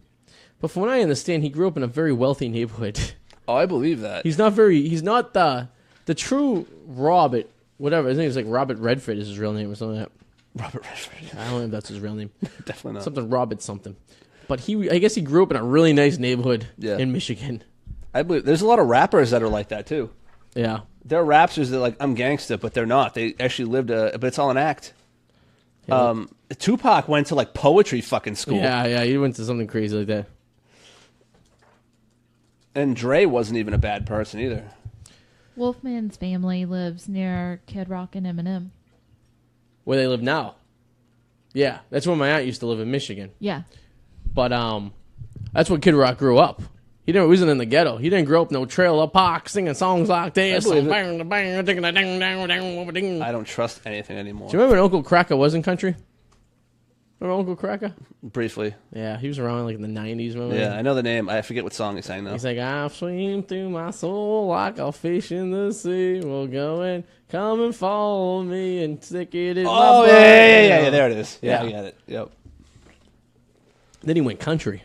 but from what I understand, he grew up in a very wealthy neighborhood.
Oh, I believe that.
He's not the true Robert. Whatever his name is, like Robert Redford is his real name or something like that.
Robert Redford.
I don't know if that's his real name.
Definitely not.
Something Robert something. But I guess he grew up in a really nice neighborhood
Yeah.
in Michigan.
I believe there's a lot of rappers that are like that too.
Yeah.
There are rappers that are like, I'm gangsta, but they're not. They actually lived but it's all an act.
Yeah.
Tupac went to like poetry fucking school.
Yeah, he went to something crazy like that.
And Dre wasn't even a bad person either.
Wolfman's family lives near Kid Rock and Eminem.
Where they live now. Yeah, that's where my aunt used to live in Michigan.
Yeah.
But that's where Kid Rock grew up. He wasn't in the ghetto. He didn't grow up no trailer park singing songs like this.
I believe
Do
I don't trust anything anymore.
you remember when Uncle Cracker was in country? Remember Uncle Cracker?
Briefly.
Yeah, he was around like in the 90s. Remember?
Yeah, I know the name. I forget what song he sang though.
He's like, I swim through my soul like a fish in the sea. Well, go and come and follow me and stick it in my
Oh,
butt.
yeah. There it is. Yeah,
Yeah.
I get it. Yep.
Then he went country.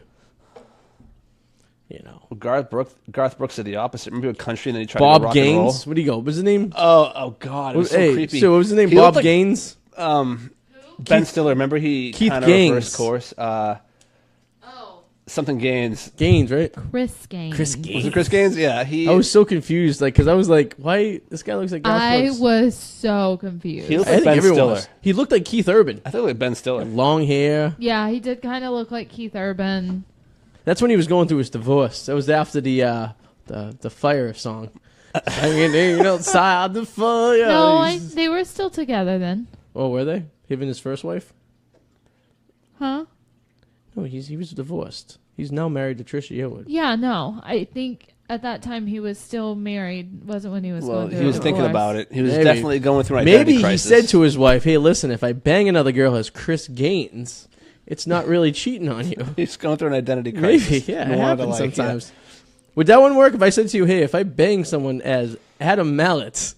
You know.
Garth Brooks did the opposite. Remember he went country and then he tried to
Bob
go rock and roll?
Gaines? What do you go? What's his name?
Oh God, it was so
Hey,
creepy.
so what was his name?
He
Bob
looked like,
Gaines?
Ben Stiller. Remember he
Keith
kind of
Gaines.
reversed course.
Oh.
Something Gaines.
Gaines, right?
Chris Gaines.
Chris
Was
Gaines.
it Chris Gaines? Yeah, he.
I was so confused, like, because I was like, why? This guy looks like Garth
I
Brooks.
was so confused.
He looked
I
like
think
Ben
everyone
Stiller.
was. He looked like Keith Urban.
I thought like Ben Stiller.
Long hair.
Yeah, he did kind of look like Keith Urban.
That's when he was going through his divorce. That was after the fire song. Hanging outside the fire.
No, they were still together then.
Oh, were they? Him and his first wife?
Huh?
No, he was divorced. He's now married to Trisha Yearwood.
Yeah, no. I think at that time he was still married. Wasn't when he was
Well,
going through
he was
a
thinking
divorce.
about it. He was
Maybe.
definitely going through an identity
Maybe
crisis.
he said to his wife, "Hey, listen, if I bang another girl as Chris Gaines, it's not really cheating on you."
He's going through an identity crisis.
Maybe, yeah,
No
it
one
happens
to like,
sometimes. Would that one work if I said to you, "Hey, if I bang someone as Adam Mallet,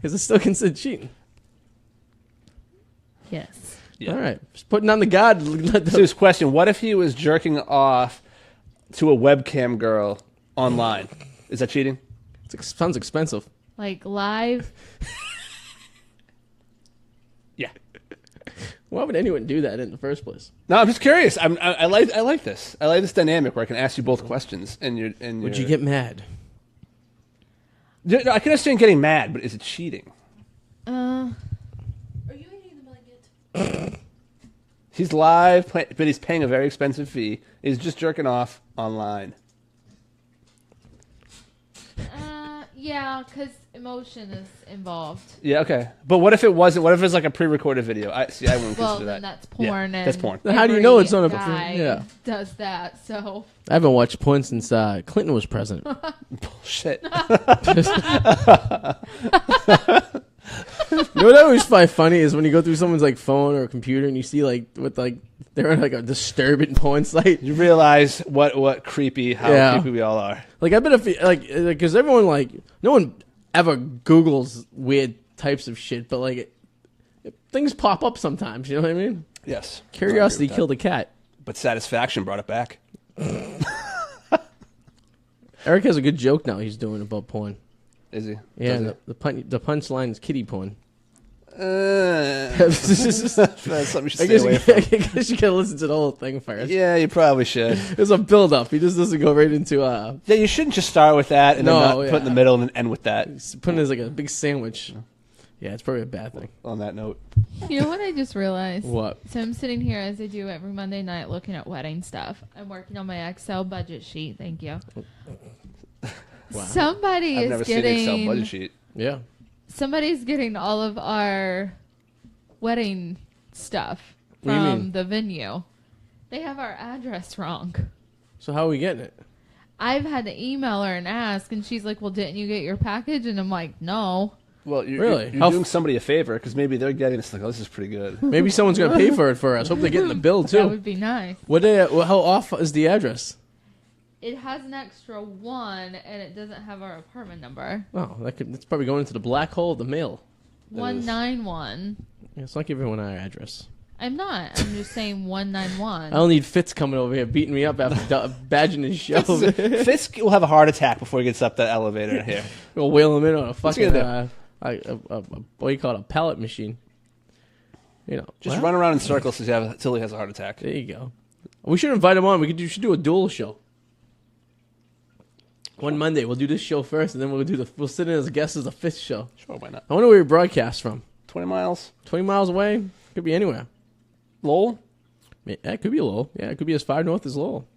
is it still considered cheating?"
Yes.
Yeah.
All right, just putting on the guard.
So his question: what if he was jerking off to a webcam girl online? Is that cheating?
Sounds expensive.
Like live.
Yeah.
Why would anyone do that in the first place?
No, I'm just curious. I like this. I like this dynamic where I can ask you both questions and
Would you get mad?
No, I can understand getting mad, but is it cheating?
Are you eating the blanket?
He's live, but he's paying a very expensive fee. He's just jerking off online.
Yeah, because emotion is involved.
Yeah, okay. But what if it wasn't? What if it's like a pre-recorded video? I wouldn't
Well,
consider
then
that.
that's porn.
Yeah,
and
that's porn.
Then how do you know it's not a
guy
yeah.
does that? So
I haven't watched porn since Clinton was president.
Bullshit.
You know what I always find funny is when you go through someone's like phone or computer and you see like with like they're on like a disturbing porn site.
You realize what creepy, how
Yeah.
creepy we all are.
Like I bet if like because everyone like no one ever Googles weird types of shit, but like things pop up sometimes. You know what I mean?
Yes.
Curiosity
I agree with that.
killed a cat.
But satisfaction brought it back.
Eric has a good joke now he's doing about porn.
Is he?
Yeah,
Does he?
the punchline is kitty porn.
That's something you should
I
stay away from.
guess you gotta listen to the whole thing first.
Yeah, you probably should.
There's a build up. He just doesn't go right into
Yeah, you shouldn't just start with that and then
No,
not put in
yeah.
the middle and then end with that.
putting it as like a big sandwich. Yeah, it's probably a bad thing.
On that note.
You know what I just realized?
What?
So I'm sitting here as I do every Monday night looking at wedding stuff. I'm working on my Excel budget sheet. Thank you.
Wow.
Somebody
I've
is
never seen an
getting
Excel budget sheet.
Yeah.
somebody's getting all of our wedding stuff
What do you mean?
from the venue. They have our address wrong.
So how are we getting it?
I've had to email her and ask, and she's like, "Well, didn't you get your package?" And I'm like, "No."
Well, you're,
Really?
you're
How
doing somebody a favor because maybe they're getting this like, oh, this is pretty good.
Maybe someone's gonna pay for it for us. Hope they're getting the bill
That
too.
would be nice.
How off is the address?
It has an extra 1, and it doesn't have our apartment number.
Oh, that's probably going into the black hole of the mail.
191.
Yeah, it's not giving everyone our address.
I'm not. I'm just saying 191.
I don't need Fitz coming over here beating me up after badging his show.
Fisk will have a heart attack before he gets up that elevator here.
We'll wheel him in on a
What's he
fucking
gonna
what do you call it, a pallet machine. You know,
Just
well,
run around in circles until he has a heart attack.
There you go. We should invite him on. We should do a dual show. One Monday, we'll do this show first, and then we'll sit in as guests as the fifth show.
Sure, why not?
I wonder where we broadcast from.
20 miles.
20 miles away? Could be anywhere.
Lowell?
Yeah, it could be Lowell. Yeah, it could be as far north as Lowell.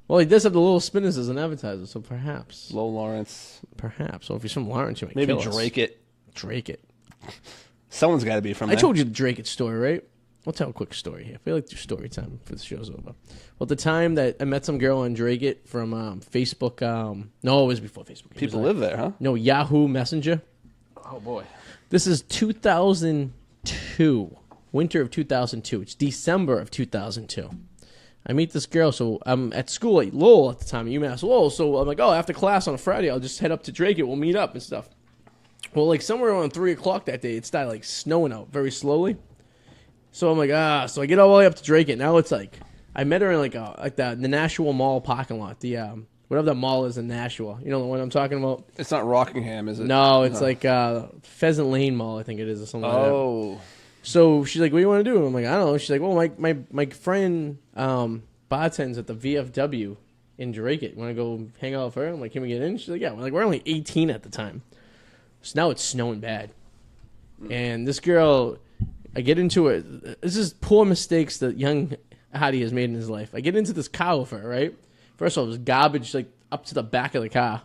Well, he does have the Little Spinners as an advertiser, so perhaps.
Lowell Lawrence.
Perhaps. Or if he's from Lawrence, you might
Maybe
kill us.
Drake it.
Drake it.
Someone's got to be from
I
there.
told you the Drake it story, right? I'll tell a quick story here. I feel like do story time for the show's over. Well, the time that I met some girl on Drake it from Facebook. No, it was before Facebook.
People live there, huh?
No, Yahoo Messenger.
Oh, boy.
This is 2002. Winter of 2002. It's December of 2002. I meet this girl, so I'm at school at Lowell at the time, UMass Lowell. So I'm like, oh, after class on a Friday, I'll just head up to Drake it. We'll meet up and stuff. Well, like somewhere around 3 o'clock that day, it started like snowing out very slowly. So I'm like, so I get all the way up to Drake it. Now it's like, I met her in like the Nashua Mall parking lot. The whatever that mall is in Nashua. You know the one I'm talking about?
It's not Rockingham, is it?
No, it's like Pheasant Lane Mall, I think it is, or something like that.
Oh.
So she's like, what do you want to do? I'm like, I don't know. She's like, well, my friend bartends at the VFW in Drake it. Want to go hang out with her? I'm like, can we get in? She's like, yeah. We're only 18 at the time. So now it's snowing bad. And this girl, I get into it. This is poor mistakes that young Arty has made in his life. I get into this car with her, right? First of all, it was garbage like up to the back of the car.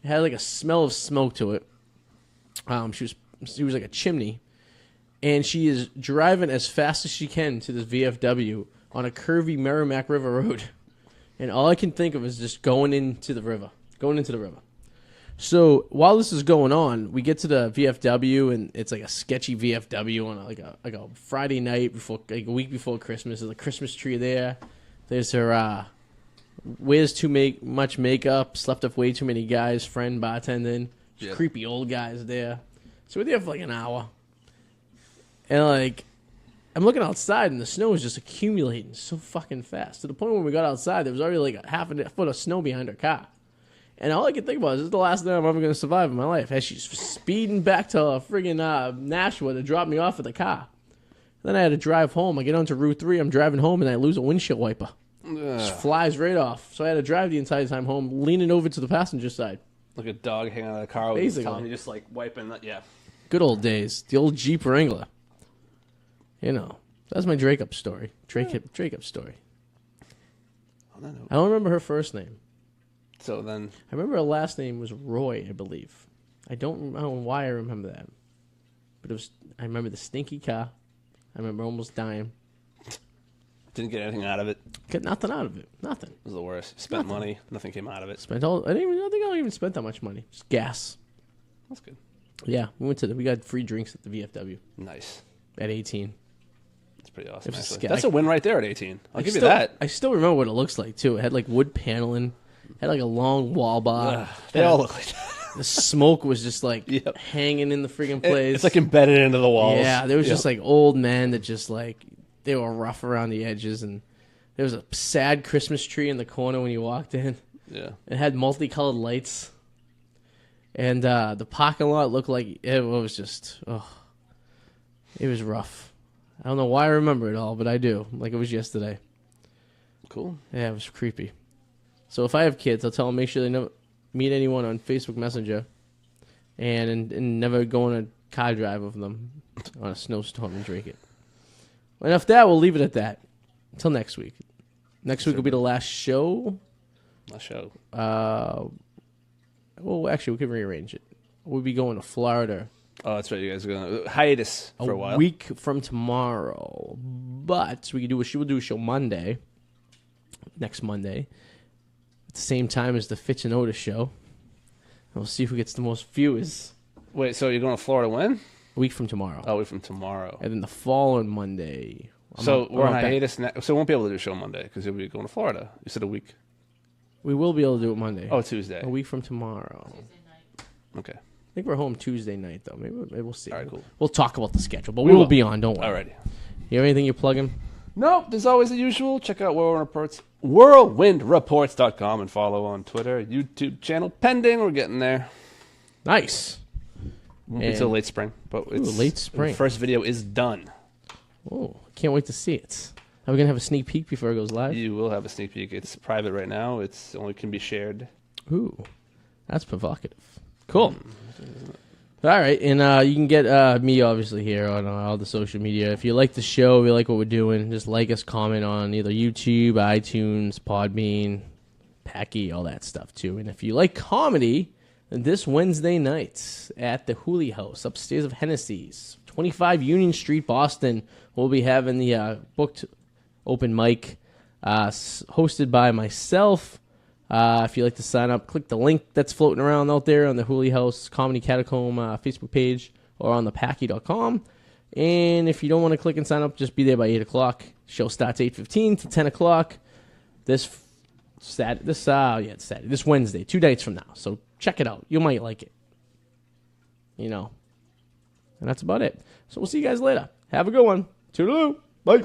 It had like a smell of smoke to it. She was like a chimney. And she is driving as fast as she can to this VFW on a curvy Merrimack River road. And all I can think of is just going into the river. So while this is going on, we get to the VFW, and it's like a sketchy VFW on like a Friday night before, like a week before Christmas. There's a Christmas tree there. There's her wears too much makeup, slept up way too many guys, friend bartending,
Yeah.
creepy old guys there. So we're there for like an hour. And like, I'm looking outside, and the snow is just accumulating so fucking fast. To the point when we got outside, there was already like a half a foot of snow behind our car. And all I can think about is, this is the last day I'm ever going to survive in my life. As she's speeding back to friggin' Nashua to drop me off at the car. Then I had to drive home. I get onto Route 3. I'm driving home, and I lose a windshield wiper. Just flies right off. So I had to drive the entire time home, leaning over to the passenger side.
Like a dog hanging out of the car with his
Basically.
tongue, just like wiping that. Yeah.
Good old days. The old Jeep Wrangler. You know, that's my Drake up story. Drake up story. I don't remember her first name.
So then,
I remember her last name was Roy, I believe. I don't know why I remember that. But I remember the stinky car. I remember almost dying.
didn't get anything out of it.
Get nothing out of it. Nothing.
It was the worst. Spent money. Nothing came out of it.
I don't think I even spent that much money. Just gas.
That's good.
Yeah, we got free drinks at the VFW
Nice.
at 18.
That's pretty awesome.
It was
Actually.
a
That's a win right there at 18. I'll give you
still,
that.
I still remember what it looks like too. It had like wood paneling. Had like a long wall bar.
They all look like that.
The smoke was just like
Yep.
hanging in the friggin' place.
It's like embedded into the walls.
Yeah, there was
Yep.
just like old men that just like, they were rough around the edges, and there was a sad Christmas tree in the corner when you walked in.
Yeah.
It had multicolored lights, and the parking lot looked like it was just It was rough. I don't know why I remember it all, but I do. Like it was yesterday.
Cool.
Yeah, it was creepy. So if I have kids, I'll tell them make sure they never meet anyone on Facebook Messenger, and never go on a car drive with them on a snowstorm and drink it. And if that, we'll leave it at that until next week. Next week will be the last show.
Last show.
Well, actually, we could rearrange it. We'll be going to Florida.
Oh, that's right. You guys are going hiatus for a while.
A week from tomorrow. But we'll do a show Monday. Next Monday. At the same time as the Fitch and Otis show. And we'll see who gets the most viewers.
Wait, so you're going to Florida when?
A week from tomorrow.
Oh, a week from tomorrow.
And then the following Monday.
We're on hiatus now. So we won't be able to do a show Monday because you'll be going to Florida. You said a week.
We will be able to do it Monday.
Oh, Tuesday.
A week from tomorrow.
Okay.
I think we're home Tuesday night, though. Maybe we'll see.
All right, cool.
We'll talk about the schedule, but we will be on. Don't worry.
Alrighty.
You have anything you're plugging?
Nope. There's always the usual. Check out whirlwindreports.com and follow on Twitter, YouTube channel pending. We're getting there.
Nice.
It's a late spring, but it's
late spring.
The first video is done.
Oh, can't wait to see it. Are we gonna have a sneak peek before it goes live?
You will have a sneak peek. It's private right now. It's only can be shared.
Ooh, that's provocative. Cool. All right, and you can get me obviously here on all the social media. If you like the show, if you like what we're doing, just like us, comment on either YouTube, iTunes, Podbean, Packy, all that stuff too. And if you like comedy, this Wednesday night at the Hooley House upstairs of Hennessy's, 25 Union Street, Boston, we'll be having the booked open mic hosted by myself. If you'd like to sign up, click the link that's floating around out there on the Hooley House Comedy Catacomb Facebook page or on the Packy.com. And if you don't want to click and sign up, just be there by 8 o'clock. Show starts 8:15 to 10 o'clock this Wednesday, 2 nights from now. So check it out. You might like it. You know. And that's about it. So we'll see you guys later. Have a good one. Toodaloo. Bye.